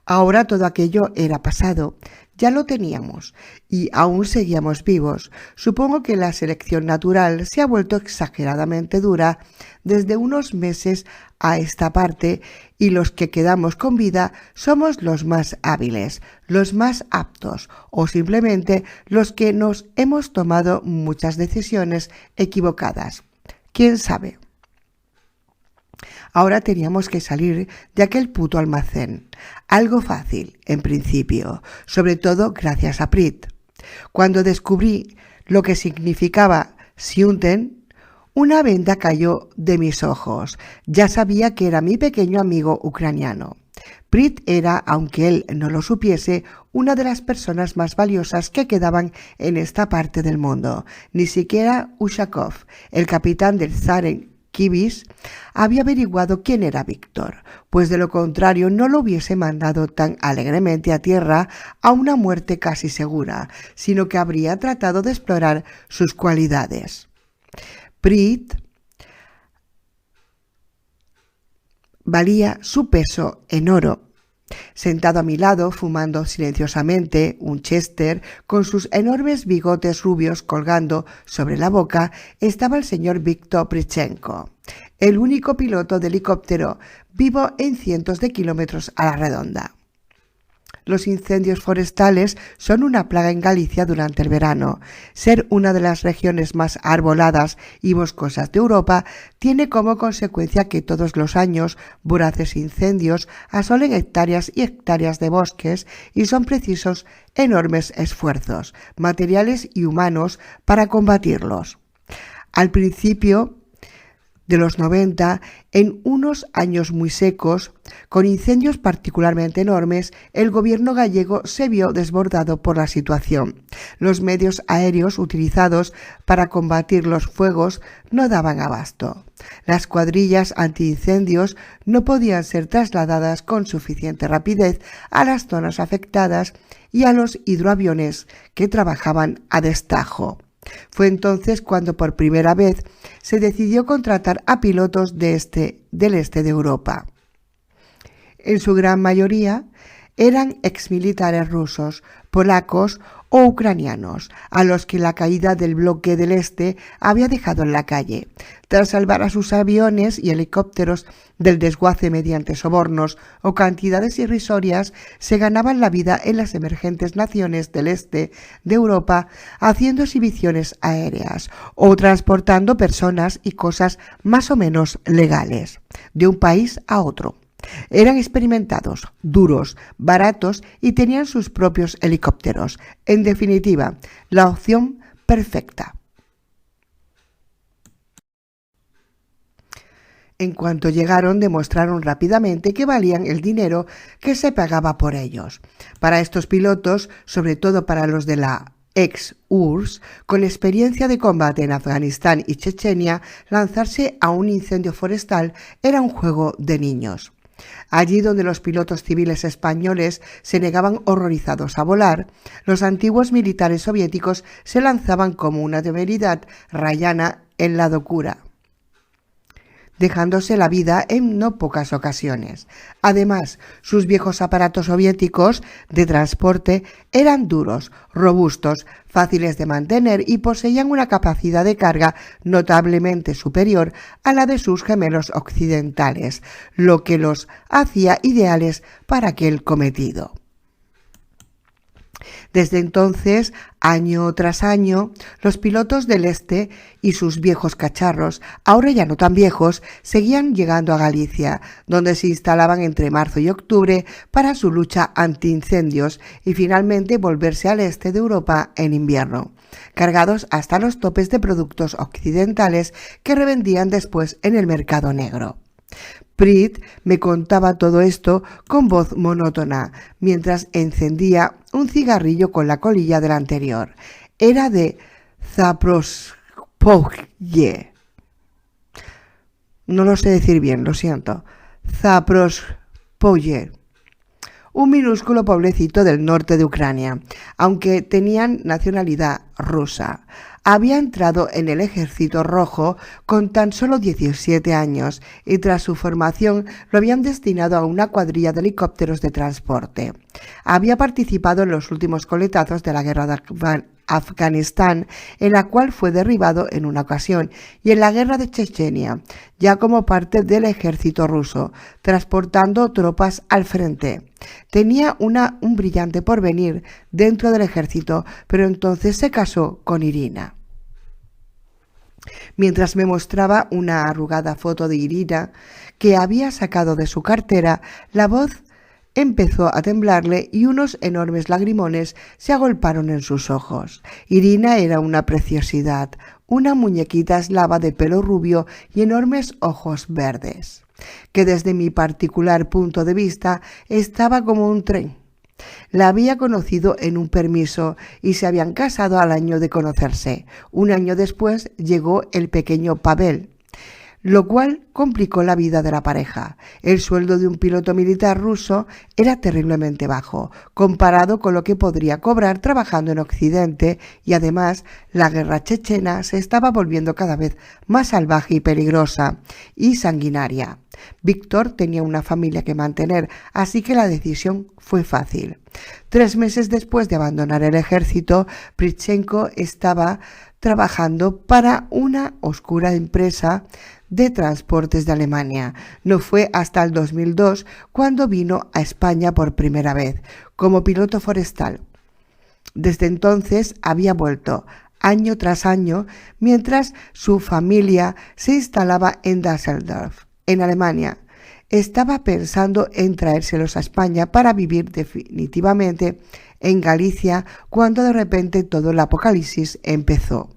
Ahora todo aquello era pasado, ya lo teníamos y aún seguíamos vivos. Supongo que la selección natural se ha vuelto exageradamente dura desde unos meses a esta parte y los que quedamos con vida somos los más hábiles, los más aptos o simplemente los que nos hemos tomado muchas decisiones equivocadas. ¿Quién sabe? Ahora teníamos que salir de aquel puto almacén. Algo fácil, en principio, sobre todo gracias a Prit. Cuando descubrí lo que significaba Siunten, una venda cayó de mis ojos. Ya sabía que era mi pequeño amigo ucraniano. Prit era, aunque él no lo supiese, una de las personas más valiosas que quedaban en esta parte del mundo. Ni siquiera Ushakov, el capitán del Zaren Kibis, había averiguado quién era Víctor, pues de lo contrario no lo hubiese mandado tan alegremente a tierra a una muerte casi segura, sino que habría tratado de explorar sus cualidades. Prit valía su peso en oro. Sentado a mi lado, fumando silenciosamente un Chester, con sus enormes bigotes rubios colgando sobre la boca, estaba el señor Víctor Pritchenko, el único piloto de helicóptero vivo en cientos de kilómetros a la redonda. Los incendios forestales son una plaga en Galicia durante el verano. Ser una de las regiones más arboladas y boscosas de Europa tiene como consecuencia que todos los años voraces incendios asolen hectáreas y hectáreas de bosques y son precisos enormes esfuerzos, materiales y humanos para combatirlos. Al principio de los 90, en unos años muy secos, con incendios particularmente enormes, el gobierno gallego se vio desbordado por la situación. Los medios aéreos utilizados para combatir los fuegos no daban abasto. Las cuadrillas antiincendios no podían ser trasladadas con suficiente rapidez a las zonas afectadas y a los hidroaviones que trabajaban a destajo. Fue entonces cuando por primera vez se decidió contratar a pilotos del este de Europa. En su gran mayoría eran exmilitares rusos, polacos o ucranianos, a los que la caída del bloque del Este había dejado en la calle. Tras salvar a sus aviones y helicópteros del desguace mediante sobornos o cantidades irrisorias, se ganaban la vida en las emergentes naciones del Este de Europa haciendo exhibiciones aéreas o transportando personas y cosas más o menos legales de un país a otro. Eran experimentados, duros, baratos y tenían sus propios helicópteros. En definitiva, la opción perfecta. En cuanto llegaron, demostraron rápidamente que valían el dinero que se pagaba por ellos. Para estos pilotos, sobre todo para los de la ex-URSS, con experiencia de combate en Afganistán y Chechenia, lanzarse a un incendio forestal era un juego de niños. Allí donde los pilotos civiles españoles se negaban horrorizados a volar, los antiguos militares soviéticos se lanzaban como una temeridad rayana en la locura, dejándose la vida en no pocas ocasiones. Además, sus viejos aparatos soviéticos de transporte eran duros, robustos, fáciles de mantener y poseían una capacidad de carga notablemente superior a la de sus gemelos occidentales, lo que los hacía ideales para aquel cometido. Desde entonces, año tras año, los pilotos del Este y sus viejos cacharros, ahora ya no tan viejos, seguían llegando a Galicia, donde se instalaban entre marzo y octubre para su lucha antiincendios y finalmente volverse al este de Europa en invierno, cargados hasta los topes de productos occidentales que revendían después en el mercado negro. Prit me contaba todo esto con voz monótona, mientras encendía un cigarrillo con la colilla del anterior. Era de Zaporozhye. No lo sé decir bien, lo siento. Zaporozhye. un minúsculo pueblecito del norte de Ucrania, aunque tenían nacionalidad rusa. Había entrado en el Ejército Rojo con tan solo 17 años y tras su formación lo habían destinado a una cuadrilla de helicópteros de transporte. Había participado en los últimos coletazos de la guerra de Afganistán, en la cual fue derribado en una ocasión, y en la guerra de Chechenia, ya como parte del ejército ruso, transportando tropas al frente. Tenía un brillante porvenir dentro del ejército, pero entonces se casó con Irina. Mientras me mostraba una arrugada foto de Irina que había sacado de su cartera, la voz empezó a temblarle y unos enormes lagrimones se agolparon en sus ojos. Irina era una preciosidad, una muñequita eslava de pelo rubio y enormes ojos verdes, que desde mi particular punto de vista estaba como un tren. La había conocido en un permiso y se habían casado al año de conocerse. Un año después llegó el pequeño Pavel, lo cual complicó la vida de la pareja. El sueldo de un piloto militar ruso era terriblemente bajo, comparado con lo que podría cobrar trabajando en Occidente, y además la guerra chechena se estaba volviendo cada vez más salvaje y peligrosa y sanguinaria. Víctor tenía una familia que mantener, así que la decisión fue fácil. 3 meses después de abandonar el ejército, Pritchenko estaba trabajando para una oscura empresa de transportes de Alemania. No fue hasta el 2002 cuando vino a España por primera vez, como piloto forestal. Desde entonces había vuelto, año tras año, mientras su familia se instalaba en Düsseldorf, en Alemania. Estaba pensando en traérselos a España para vivir definitivamente en Galicia cuando de repente todo el apocalipsis empezó.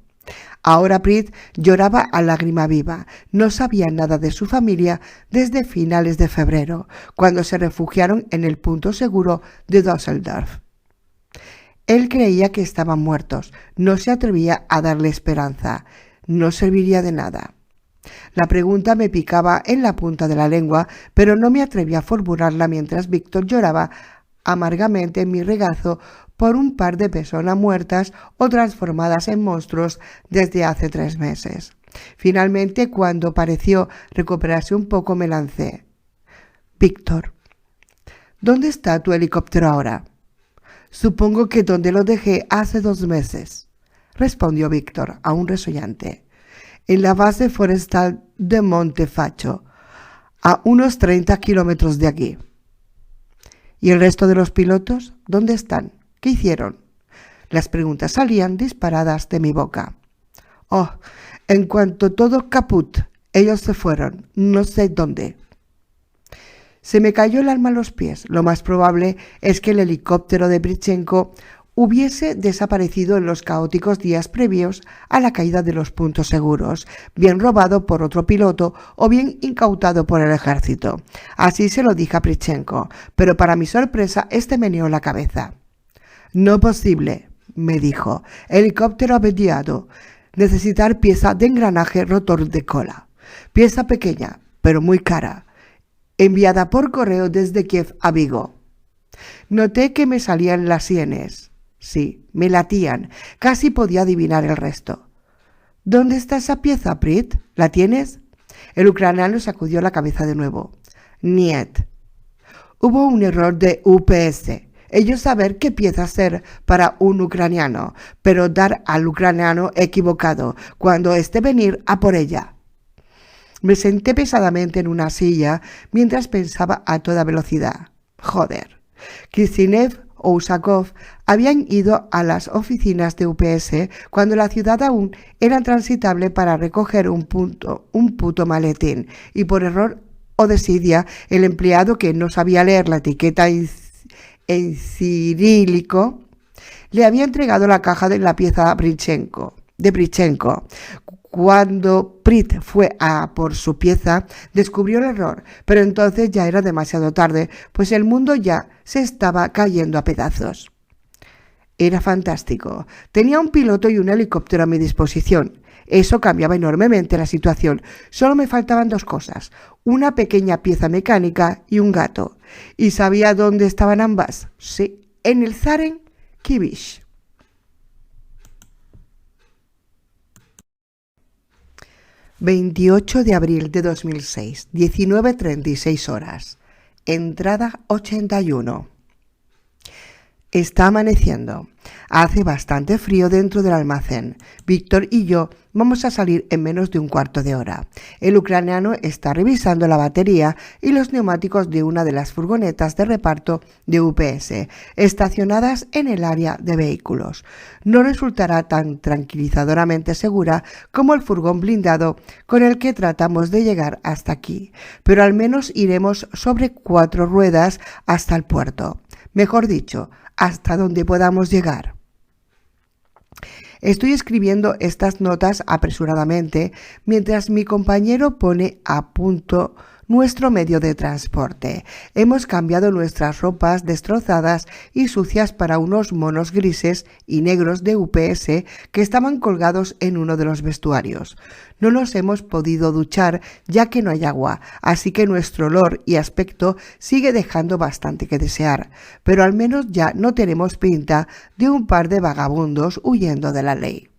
Ahora Prit lloraba a lágrima viva. No sabía nada de su familia desde finales de febrero, cuando se refugiaron en el punto seguro de Düsseldorf. Él creía que estaban muertos. No se atrevía a darle esperanza. No serviría de nada. La pregunta me picaba en la punta de la lengua, pero no me atrevía a formularla mientras Víctor lloraba amargamente en mi regazo por un par de personas muertas o transformadas en monstruos desde hace 3 meses. Finalmente, cuando pareció recuperarse un poco, me lancé. Víctor, ¿dónde está tu helicóptero ahora? Supongo que donde lo dejé hace 2 meses, respondió Víctor, aún resollante. En la base forestal de Montefacho, a unos 30 kilómetros de aquí. ¿Y el resto de los pilotos? ¿Dónde están? ¿Qué hicieron? Las preguntas salían disparadas de mi boca. Oh, en cuanto todo caput, ellos se fueron, no sé dónde. Se me cayó el alma a los pies. Lo más probable es que el helicóptero de Pritchenko hubiese desaparecido en los caóticos días previos a la caída de los puntos seguros, bien robado por otro piloto o bien incautado por el ejército. Así se lo dije a Pritchenko, pero para mi sorpresa este meneó la cabeza. No posible, me dijo. Helicóptero averiado. Necesitar pieza de engranaje rotor de cola. Pieza pequeña, pero muy cara. Enviada por correo desde Kiev a Vigo. Noté que me salían las sienes. Sí, me latían. Casi podía adivinar el resto. ¿Dónde está esa pieza, Prit? ¿La tienes? El ucraniano sacudió la cabeza de nuevo. Niet. Hubo un error de UPS. Ellos saber qué pieza hacer para un ucraniano, pero dar al ucraniano equivocado cuando esté venir a por ella. Me senté pesadamente en una silla mientras pensaba a toda velocidad. Joder. Kirshinev o Usakov habían ido a las oficinas de UPS cuando la ciudad aún era transitable para recoger un puto maletín, y por error o desidia el empleado, que no sabía leer la etiqueta en cirílico, le había entregado la caja de la pieza de Pritchenko. Cuando Prit fue a por su pieza, descubrió el error, pero entonces ya era demasiado tarde, pues el mundo ya se estaba cayendo a pedazos. Era fantástico. Tenía un piloto y un helicóptero a mi disposición. Eso cambiaba enormemente la situación. Solo me faltaban dos cosas, una pequeña pieza mecánica y un gato. ¿Y sabía dónde estaban ambas? Sí, en el Zaren Kibish. 28 de abril de 2006, 19:36 horas. Entrada 81. Está amaneciendo. Hace bastante frío dentro del almacén. Víctor y yo vamos a salir en menos de un cuarto de hora. El ucraniano está revisando la batería y los neumáticos de una de las furgonetas de reparto de UPS, estacionadas en el área de vehículos. No resultará tan tranquilizadoramente segura como el furgón blindado con el que tratamos de llegar hasta aquí, pero al menos iremos sobre 4 ruedas hasta el puerto. Mejor dicho, hasta donde podamos llegar. Estoy escribiendo estas notas apresuradamente mientras mi compañero pone a punto nuestro medio de transporte. Hemos cambiado nuestras ropas destrozadas y sucias para unos monos grises y negros de UPS que estaban colgados en uno de los vestuarios. No nos hemos podido duchar ya que no hay agua, así que nuestro olor y aspecto sigue dejando bastante que desear, pero al menos ya no tenemos pinta de un par de vagabundos huyendo de la ley.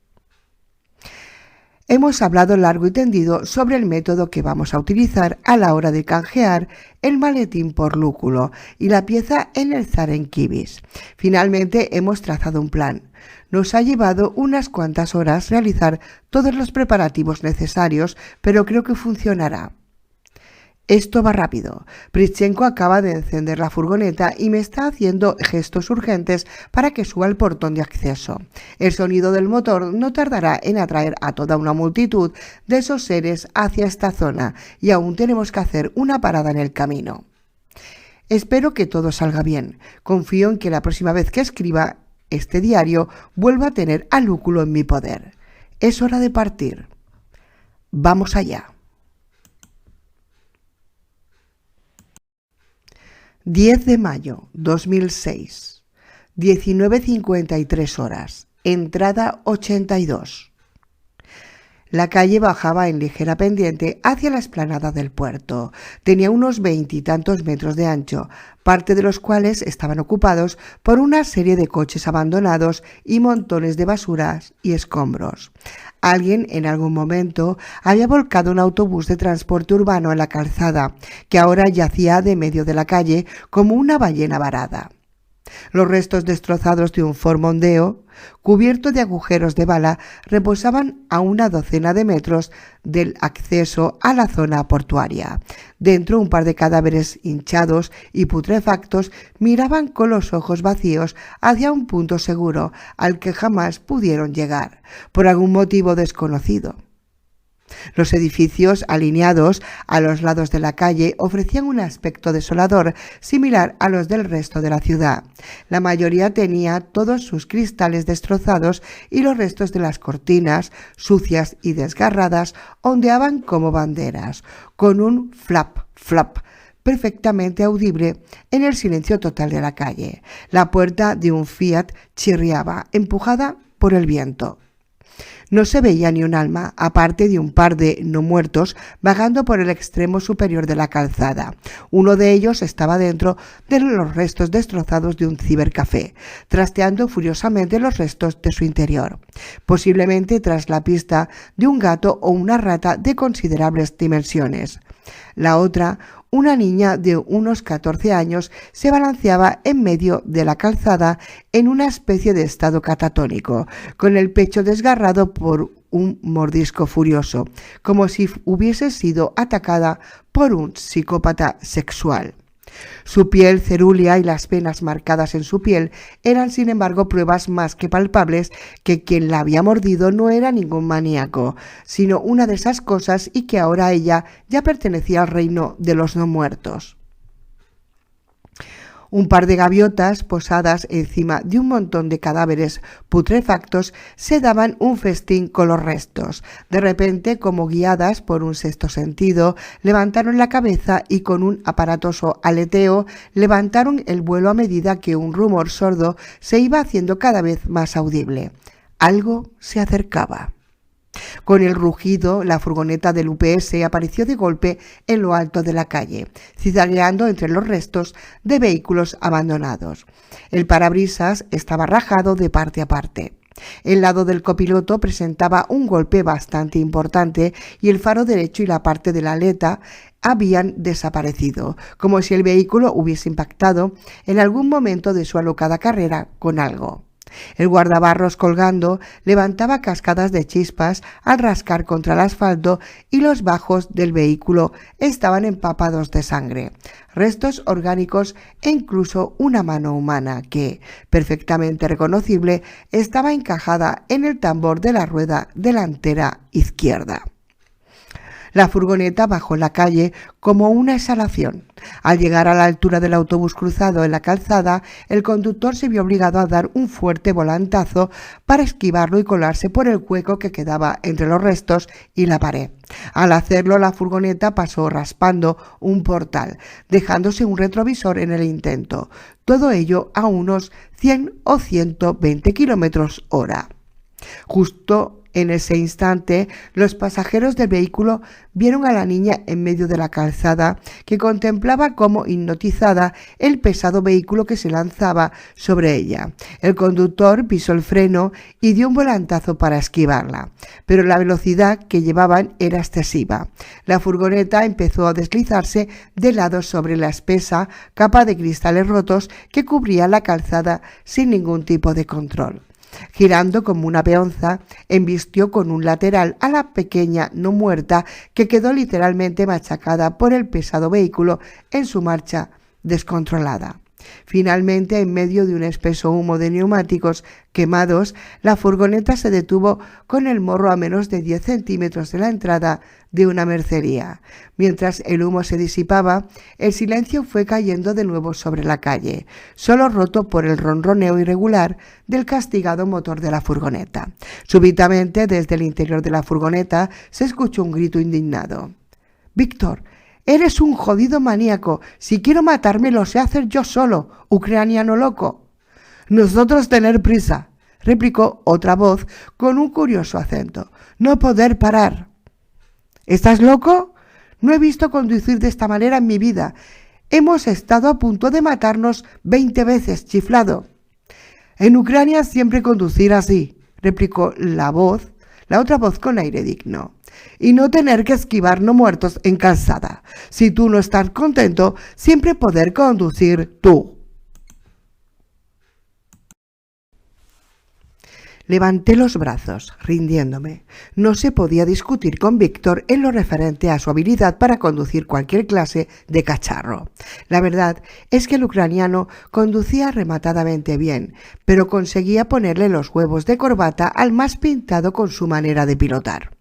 Hemos hablado largo y tendido sobre el método que vamos a utilizar a la hora de canjear el maletín por lúculo y la pieza en el Zaren Kibish. Finalmente hemos trazado un plan. Nos ha llevado unas cuantas horas realizar todos los preparativos necesarios, pero creo que funcionará. Esto va rápido. Pritchenko acaba de encender la furgoneta y me está haciendo gestos urgentes para que suba el portón de acceso. El sonido del motor no tardará en atraer a toda una multitud de esos seres hacia esta zona y aún tenemos que hacer una parada en el camino. Espero que todo salga bien. Confío en que la próxima vez que escriba este diario vuelva a tener al lúculo en mi poder. Es hora de partir. Vamos allá. 10 de mayo 2006, 19:53 horas, entrada 82. La calle bajaba en ligera pendiente hacia la explanada del puerto. Tenía unos 20 y tantos metros de ancho, parte de los cuales estaban ocupados por una serie de coches abandonados y montones de basuras y escombros. Alguien en algún momento había volcado un autobús de transporte urbano en la calzada, que ahora yacía de medio de la calle como una ballena varada. Los restos destrozados de un Ford Mondeo, cubierto de agujeros de bala, reposaban a una docena de metros del acceso a la zona portuaria. Dentro, un par de cadáveres hinchados y putrefactos miraban con los ojos vacíos hacia un punto seguro al que jamás pudieron llegar, por algún motivo desconocido. Los edificios alineados a los lados de la calle ofrecían un aspecto desolador similar a los del resto de la ciudad. La mayoría tenía todos sus cristales destrozados y los restos de las cortinas, sucias y desgarradas, ondeaban como banderas, con un flap, flap perfectamente audible en el silencio total de la calle. La puerta de un Fiat chirriaba, empujada por el viento. No se veía ni un alma, aparte de un par de no muertos vagando por el extremo superior de la calzada. Uno de ellos estaba dentro de los restos destrozados de un cibercafé, trasteando furiosamente los restos de su interior, posiblemente tras la pista de un gato o una rata de considerables dimensiones. La otra, una niña de unos 14 años, se balanceaba en medio de la calzada en una especie de estado catatónico, con el pecho desgarrado por un mordisco furioso, como si hubiese sido atacada por un psicópata sexual. Su piel cerúlea y las venas marcadas en su piel eran, sin embargo, pruebas más que palpables que quien la había mordido no era ningún maníaco, sino una de esas cosas y que ahora ella ya pertenecía al reino de los no muertos. Un par de gaviotas posadas encima de un montón de cadáveres putrefactos se daban un festín con los restos. De repente, como guiadas por un sexto sentido, levantaron la cabeza y con un aparatoso aleteo levantaron el vuelo a medida que un rumor sordo se iba haciendo cada vez más audible. Algo se acercaba. Con el rugido, la furgoneta del UPS apareció de golpe en lo alto de la calle, zigzagueando entre los restos de vehículos abandonados. El parabrisas estaba rajado de parte a parte. El lado del copiloto presentaba un golpe bastante importante y el faro derecho y la parte de la aleta habían desaparecido, como si el vehículo hubiese impactado en algún momento de su alocada carrera con algo. El guardabarros colgando levantaba cascadas de chispas al rascar contra el asfalto y los bajos del vehículo estaban empapados de sangre, restos orgánicos e incluso una mano humana que, perfectamente reconocible, estaba encajada en el tambor de la rueda delantera izquierda. La furgoneta bajó la calle como una exhalación. Al llegar a la altura del autobús cruzado en la calzada, el conductor se vio obligado a dar un fuerte volantazo para esquivarlo y colarse por el hueco que quedaba entre los restos y la pared. Al hacerlo, la furgoneta pasó raspando un portal, dejándose un retrovisor en el intento. Todo ello a unos 100 o 120 km/h. Justo en ese instante, los pasajeros del vehículo vieron a la niña en medio de la calzada, que contemplaba como hipnotizada el pesado vehículo que se lanzaba sobre ella. El conductor pisó el freno y dio un volantazo para esquivarla, pero la velocidad que llevaban era excesiva. La furgoneta empezó a deslizarse de lado sobre la espesa capa de cristales rotos que cubría la calzada sin ningún tipo de control. Girando como una peonza, embistió con un lateral a la pequeña no muerta que quedó literalmente machacada por el pesado vehículo en su marcha descontrolada. Finalmente, en medio de un espeso humo de neumáticos quemados, la furgoneta se detuvo con el morro a menos de 10 centímetros de la entrada de una mercería. Mientras el humo se disipaba, el silencio fue cayendo de nuevo sobre la calle, solo roto por el ronroneo irregular del castigado motor de la furgoneta. Súbitamente, desde el interior de la furgoneta, se escuchó un grito indignado. «Víctor, eres un jodido maníaco. Si quiero matarme lo sé hacer yo solo, ucraniano loco». «Nosotros tener prisa», replicó otra voz con un curioso acento. «No poder parar». «¿Estás loco? No he visto conducir de esta manera en mi vida. Hemos estado a punto de matarnos 20 veces, chiflado». «En Ucrania siempre conducir así», replicó la otra voz con aire digno. «Y no tener que esquivar no muertos en calzada. Si tú no estás contento, siempre poder conducir tú». Levanté los brazos, rindiéndome. No se podía discutir con Víctor en lo referente a su habilidad para conducir cualquier clase de cacharro. La verdad es que el ucraniano conducía rematadamente bien, pero conseguía ponerle los huevos de corbata al más pintado con su manera de pilotar.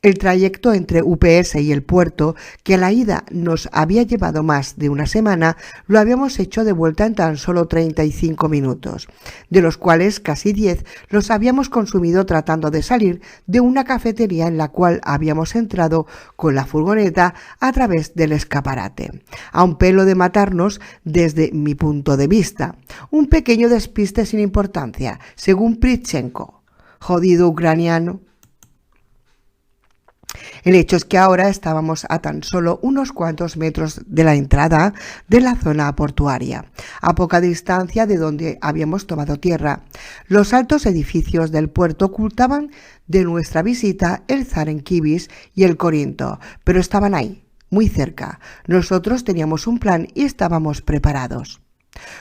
El trayecto entre UPS y el puerto, que a la ida nos había llevado más de una semana, lo habíamos hecho de vuelta en tan solo 35 minutos, de los cuales casi 10 los habíamos consumido tratando de salir de una cafetería en la cual habíamos entrado con la furgoneta a través del escaparate. A un pelo de matarnos desde mi punto de vista. Un pequeño despiste sin importancia, según Pritchenko. Jodido ucraniano. El hecho es que ahora estábamos a tan solo unos cuantos metros de la entrada de la zona portuaria, a poca distancia de donde habíamos tomado tierra. Los altos edificios del puerto ocultaban de nuestra visita el Zarenkivich y el Corinto, pero estaban ahí, muy cerca. Nosotros teníamos un plan y estábamos preparados.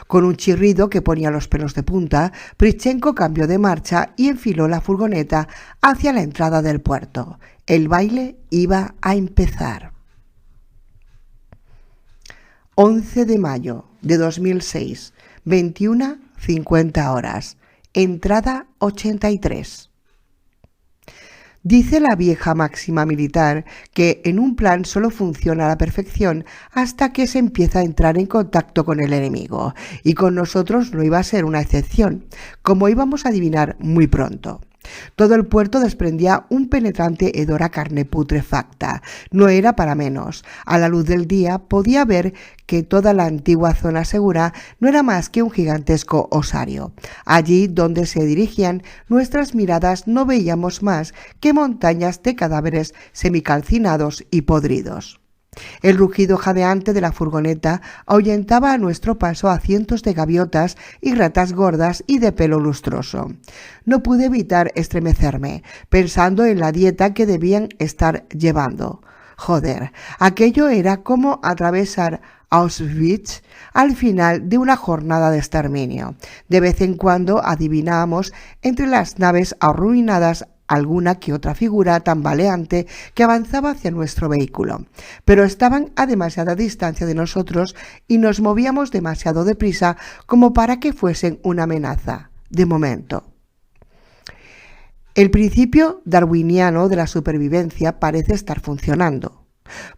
Con un chirrido que ponía los pelos de punta, Pritchenko cambió de marcha y enfiló la furgoneta hacia la entrada del puerto. El baile iba a empezar. 11 de mayo de 2006, 21:50 horas. Entrada 83. Dice la vieja máxima militar que en un plan solo funciona a la perfección hasta que se empieza a entrar en contacto con el enemigo, y con nosotros no iba a ser una excepción, como íbamos a adivinar muy pronto. Todo el puerto desprendía un penetrante hedor a carne putrefacta. No era para menos. A la luz del día podía ver que toda la antigua zona segura no era más que un gigantesco osario. Allí donde se dirigían nuestras miradas no veíamos más que montañas de cadáveres semicalcinados y podridos. El rugido jadeante de la furgoneta ahuyentaba a nuestro paso a cientos de gaviotas y ratas gordas y de pelo lustroso. No pude evitar estremecerme, pensando en la dieta que debían estar llevando. Joder, aquello era como atravesar Auschwitz al final de una jornada de exterminio. De vez en cuando adivinábamos entre las naves arruinadas alguna que otra figura tambaleante que avanzaba hacia nuestro vehículo, pero estaban a demasiada distancia de nosotros y nos movíamos demasiado deprisa como para que fuesen una amenaza, de momento. El principio darwiniano de la supervivencia parece estar funcionando.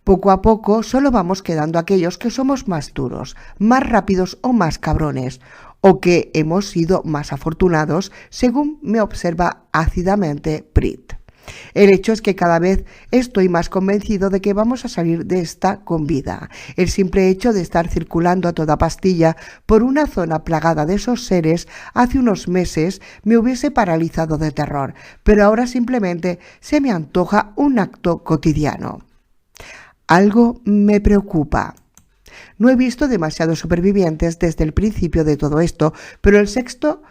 Poco a poco solo vamos quedando aquellos que somos más duros, más rápidos o más cabrones, o que hemos sido más afortunados, según me observa ácidamente Prit. El hecho es que cada vez estoy más convencido de que vamos a salir de esta con vida. El simple hecho de estar circulando a toda pastilla por una zona plagada de esos seres hace unos meses me hubiese paralizado de terror, pero ahora simplemente se me antoja un acto cotidiano. Algo me preocupa. No he visto demasiados supervivientes desde el principio de todo esto, pero el sexo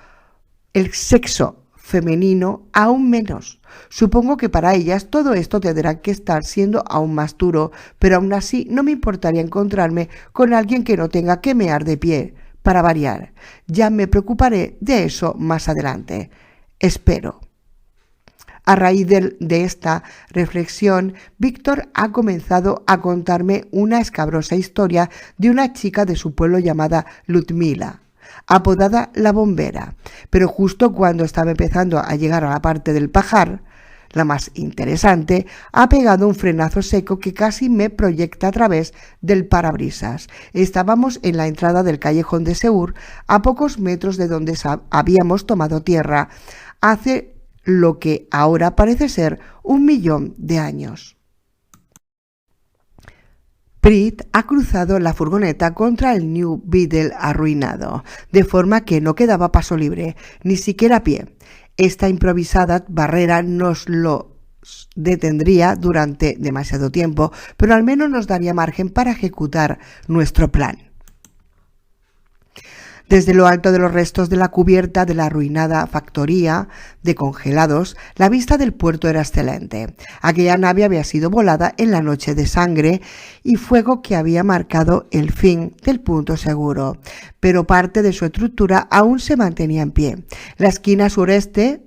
femenino aún menos. Supongo que para ellas todo esto tendrá que estar siendo aún más duro, pero aún así no me importaría encontrarme con alguien que no tenga que mear de pie, para variar. Ya me preocuparé de eso más adelante. Espero. A raíz de esta reflexión, Víctor ha comenzado a contarme una escabrosa historia de una chica de su pueblo llamada Ludmila, apodada la bombera. Pero justo cuando estaba empezando a llegar a la parte del pajar, la más interesante, ha pegado un frenazo seco que casi me proyecta a través del parabrisas. Estábamos en la entrada del callejón de Seur, a pocos metros de donde habíamos tomado tierra hace lo que ahora parece ser 1.000.000 de años. Prit ha cruzado la furgoneta contra el New Beetle arruinado, de forma que no quedaba paso libre, ni siquiera a pie. Esta improvisada barrera nos lo detendría durante demasiado tiempo, pero al menos nos daría margen para ejecutar nuestro plan. Desde lo alto de los restos de la cubierta de la arruinada factoría de congelados, la vista del puerto era excelente. Aquella nave había sido volada en la noche de sangre y fuego que había marcado el fin del punto seguro, pero parte de su estructura aún se mantenía en pie. La esquina suroeste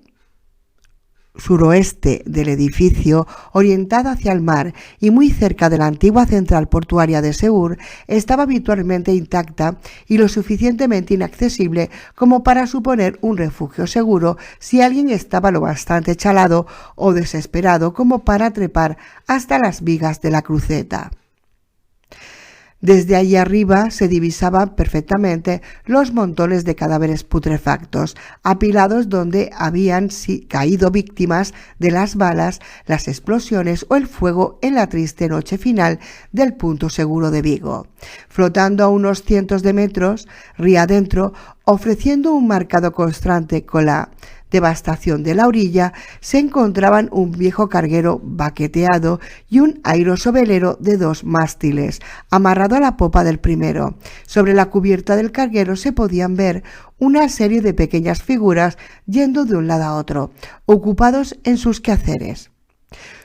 del edificio, orientada hacia el mar y muy cerca de la antigua central portuaria de Seur, estaba habitualmente intacta y lo suficientemente inaccesible como para suponer un refugio seguro si alguien estaba lo bastante chalado o desesperado como para trepar hasta las vigas de la cruceta. Desde allí arriba se divisaban perfectamente los montones de cadáveres putrefactos, apilados donde habían caído víctimas de las balas, las explosiones o el fuego en la triste noche final del punto seguro de Vigo. Flotando a unos cientos de metros, río adentro, ofreciendo un marcado contraste con la devastación de la orilla, se encontraban un viejo carguero baqueteado y un airoso velero de 2 mástiles, amarrado a la popa del primero. Sobre la cubierta del carguero se podían ver una serie de pequeñas figuras yendo de un lado a otro, ocupados en sus quehaceres.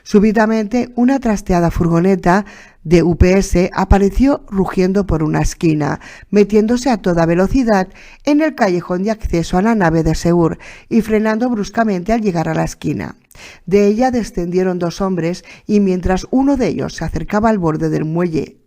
Súbitamente, una trasteada furgoneta de UPS apareció rugiendo por una esquina, metiéndose a toda velocidad en el callejón de acceso a la nave de Seur y frenando bruscamente al llegar a la esquina. De ella descendieron 2 hombres y mientras uno de ellos se acercaba al borde del muelle,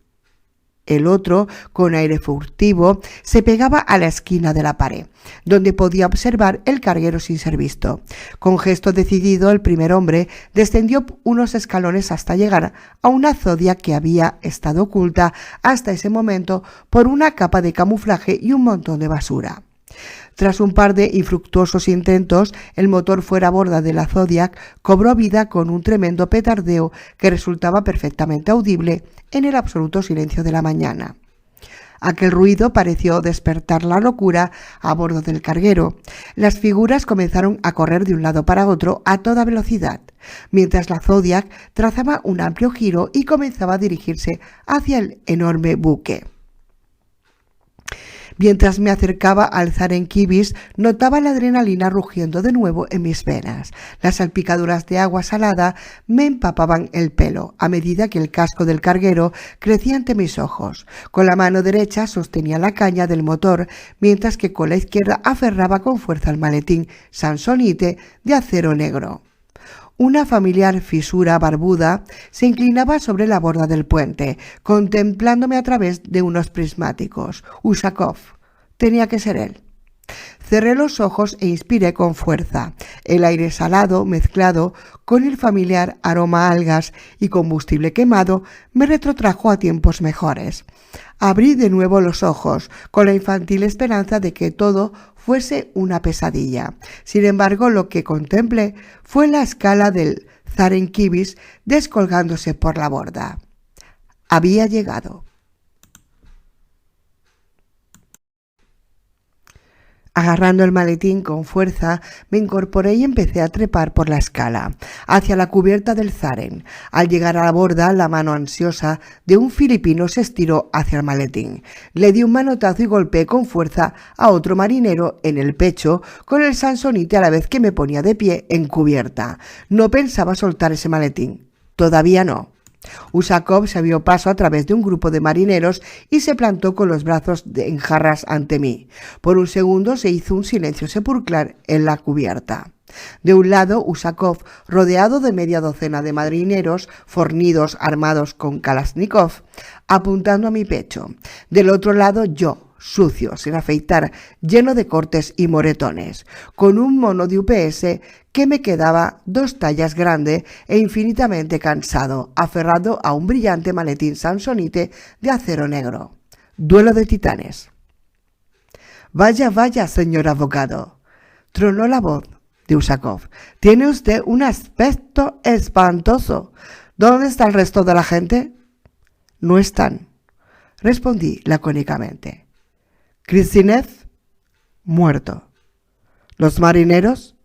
el otro, con aire furtivo, se pegaba a la esquina de la pared, donde podía observar el carguero sin ser visto. Con gesto decidido, el primer hombre descendió unos escalones hasta llegar a una zodia que había estado oculta hasta ese momento por una capa de camuflaje y un montón de basura. Tras un par de infructuosos intentos, el motor fuera a borda de la Zodiac cobró vida con un tremendo petardeo que resultaba perfectamente audible en el absoluto silencio de la mañana. Aquel ruido pareció despertar la locura a bordo del carguero. Las figuras comenzaron a correr de un lado para otro a toda velocidad, mientras la Zodiac trazaba un amplio giro y comenzaba a dirigirse hacia el enorme buque. Mientras me acercaba al Zaren Kibis, notaba la adrenalina rugiendo de nuevo en mis venas. Las salpicaduras de agua salada me empapaban el pelo a medida que el casco del carguero crecía ante mis ojos. Con la mano derecha sostenía la caña del motor, mientras que con la izquierda aferraba con fuerza el maletín Samsonite de acero negro. Una familiar fisura barbuda se inclinaba sobre la borda del puente, contemplándome a través de unos prismáticos. Ushakov. Tenía que ser él. Cerré los ojos e inspiré con fuerza. El aire salado, mezclado con el familiar aroma a algas y combustible quemado, me retrotrajo a tiempos mejores. Abrí de nuevo los ojos, con la infantil esperanza de que todo fuese una pesadilla. Sin embargo, lo que contemplé fue la escala del Zaren Kibis descolgándose por la borda. Había llegado. Agarrando el maletín con fuerza, me incorporé y empecé a trepar por la escala, hacia la cubierta del Zaren. Al llegar a la borda, la mano ansiosa de un filipino se estiró hacia el maletín. Le di un manotazo y golpeé con fuerza a otro marinero en el pecho con el Samsonite a la vez que me ponía de pie en cubierta. No pensaba soltar ese maletín. Todavía no. Ushakov se abrió paso a través de un grupo de marineros y se plantó con los brazos en jarras ante mí. Por un segundo se hizo un silencio sepulcral en la cubierta. De un lado, Ushakov, rodeado de media docena de marineros fornidos armados con Kalashnikov, apuntando a mi pecho. Del otro lado, yo, sucio, sin afeitar, lleno de cortes y moretones, con un mono de UPS que me quedaba 2 tallas grande e infinitamente cansado, aferrado a un brillante maletín Samsonite de acero negro. Duelo de titanes. Vaya, vaya, señor abogado, tronó la voz de Ushakov. Tiene usted un aspecto espantoso. ¿Dónde está el resto de la gente? No están, respondí lacónicamente. Kristinev, muerto. Los marineros,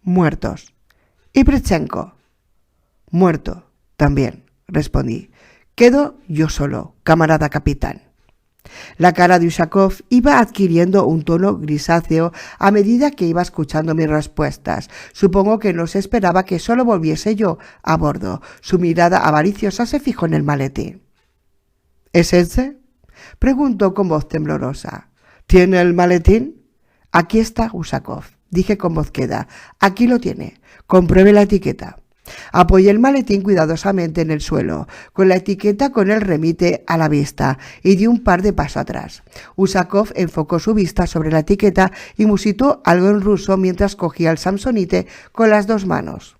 muertos. Y Prichenko, muerto también, respondí. Quedo yo solo, camarada capitán. La cara de Ushakov iba adquiriendo un tono grisáceo a medida que iba escuchando mis respuestas. Supongo que no se esperaba que solo volviese yo a bordo. Su mirada avariciosa se fijó en el maletín. ¿Es ese?, preguntó con voz temblorosa. ¿Tiene el maletín? Aquí está, Ushakov, dije con voz queda. Aquí lo tiene. Compruebe la etiqueta. Apoyé el maletín cuidadosamente en el suelo, con la etiqueta con el remite a la vista, y di un par de pasos atrás. Ushakov enfocó su vista sobre la etiqueta y musitó algo en ruso mientras cogía el Samsonite con las 2 manos.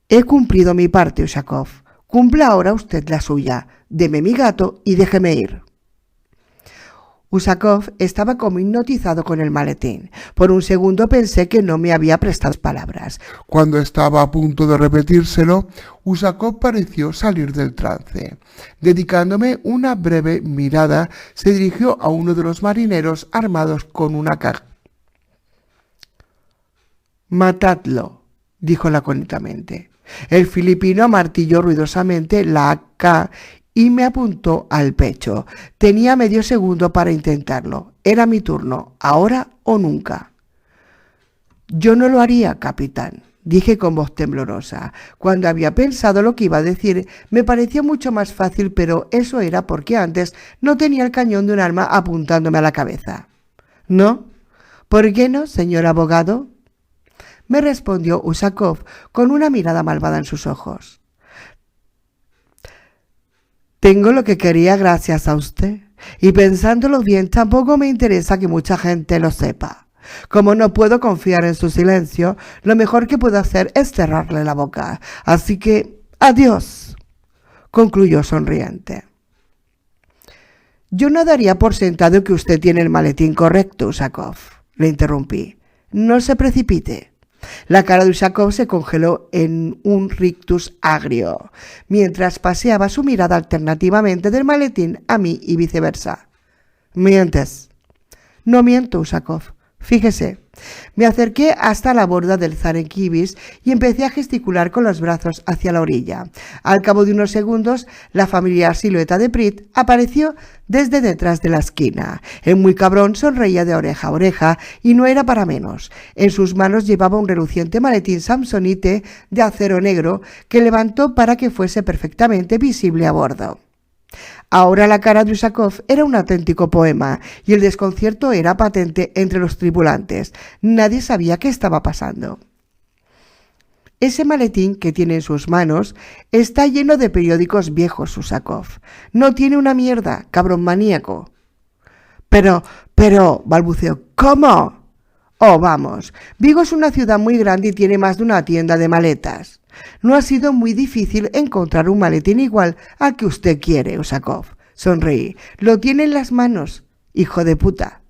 He cumplido mi parte, Ushakov. Cumpla ahora usted la suya. Deme mi gato y déjeme ir. Ushakov estaba como hipnotizado con el maletín. Por un segundo pensé que no me había prestado palabras. Cuando estaba a punto de repetírselo, Ushakov pareció salir del trance. Dedicándome una breve mirada, se dirigió a uno de los marineros armados con una caja. Matadlo, dijo lacónicamente. El filipino martilló ruidosamente la AK y me apuntó al pecho. Tenía medio segundo para intentarlo. Era mi turno, ahora o nunca. Yo no lo haría, capitán, dije con voz temblorosa. Cuando había pensado lo que iba a decir, me pareció mucho más fácil, pero eso era porque antes no tenía el cañón de un arma apuntándome a la cabeza. ¿No? ¿Por qué no, señor abogado?, me respondió Ushakov con una mirada malvada en sus ojos. Tengo lo que quería gracias a usted, y pensándolo bien, tampoco me interesa que mucha gente lo sepa. Como no puedo confiar en su silencio, lo mejor que puedo hacer es cerrarle la boca. Así que, adiós, concluyó sonriente. Yo no daría por sentado que usted tiene el maletín correcto, Usakov, le interrumpí. No se precipite. La cara de Usakov se congeló en un rictus agrio, mientras paseaba su mirada alternativamente del maletín a mí y viceversa. ¿Mientes? No miento, Usakov. Fíjese, me acerqué hasta la borda del Zarenkibis y empecé a gesticular con los brazos hacia la orilla. Al cabo de unos segundos, la familiar silueta de Prit apareció desde detrás de la esquina. El muy cabrón sonreía de oreja a oreja y no era para menos. En sus manos llevaba un reluciente maletín samsonite de acero negro que levantó para que fuese perfectamente visible a bordo. Ahora la cara de Usakov era un auténtico poema y el desconcierto era patente entre los tripulantes. Nadie sabía qué estaba pasando. Ese maletín que tiene en sus manos está lleno de periódicos viejos, Usakov. No tiene una mierda, cabrón maníaco. Pero, balbuceó, ¿cómo? Oh, vamos, Vigo es una ciudad muy grande y tiene más de una tienda de maletas. No ha sido muy difícil encontrar un maletín igual al que usted quiere, Usakov. Sonreí. Lo tiene en las manos, hijo de puta.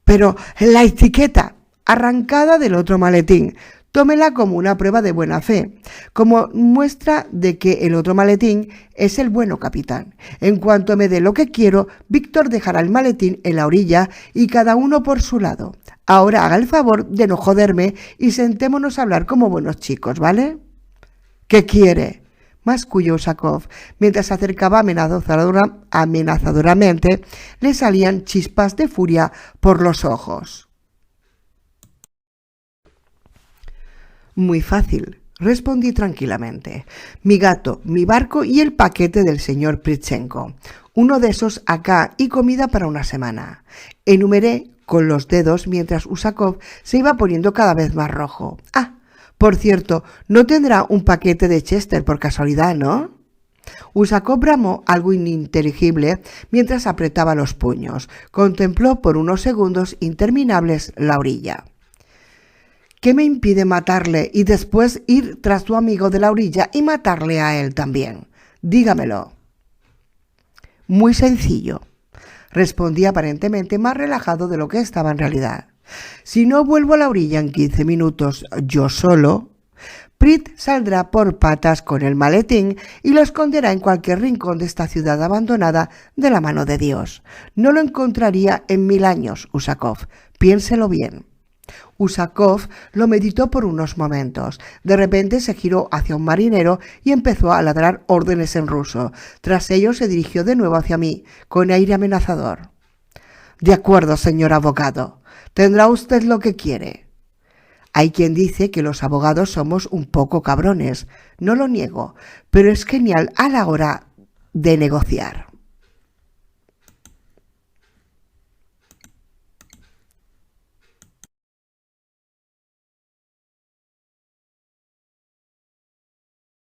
Pero la etiqueta arrancada del otro maletín. Tómela como una prueba de buena fe, como muestra de que el otro maletín es el bueno, capitán. En cuanto me dé lo que quiero, Víctor dejará el maletín en la orilla y cada uno por su lado. Ahora haga el favor de no joderme y sentémonos a hablar como buenos chicos, ¿vale? ¿Qué quiere? Masculló Usakov. Mientras se acercaba amenazadoramente, le salían chispas de furia por los ojos. Muy fácil, respondí tranquilamente. Mi gato, mi barco y el paquete del señor Pritchenko. Uno de esos acá y comida para una semana. Enumeré con los dedos mientras Usakov se iba poniendo cada vez más rojo. Ah, por cierto, no tendrá un paquete de Chester por casualidad, ¿no? Usakov bramó algo ininteligible mientras apretaba los puños. Contempló por unos segundos interminables la orilla. ¿Qué me impide matarle y después ir tras tu amigo de la orilla y matarle a él también? Dígamelo. Muy sencillo, respondí aparentemente más relajado de lo que estaba en realidad. Si no vuelvo a la orilla en 15 minutos yo solo, Prit saldrá por patas con el maletín y lo esconderá en cualquier rincón de esta ciudad abandonada de la mano de Dios. No lo encontraría en 1000 años, Usakov. Piénselo bien. Usakov lo meditó por unos momentos. De repente se giró hacia un marinero y empezó a ladrar órdenes en ruso. Tras ello se dirigió de nuevo hacia mí, con aire amenazador. De acuerdo, señor abogado. Tendrá usted lo que quiere. Hay quien dice que los abogados somos un poco cabrones. No lo niego, pero es genial a la hora de negociar.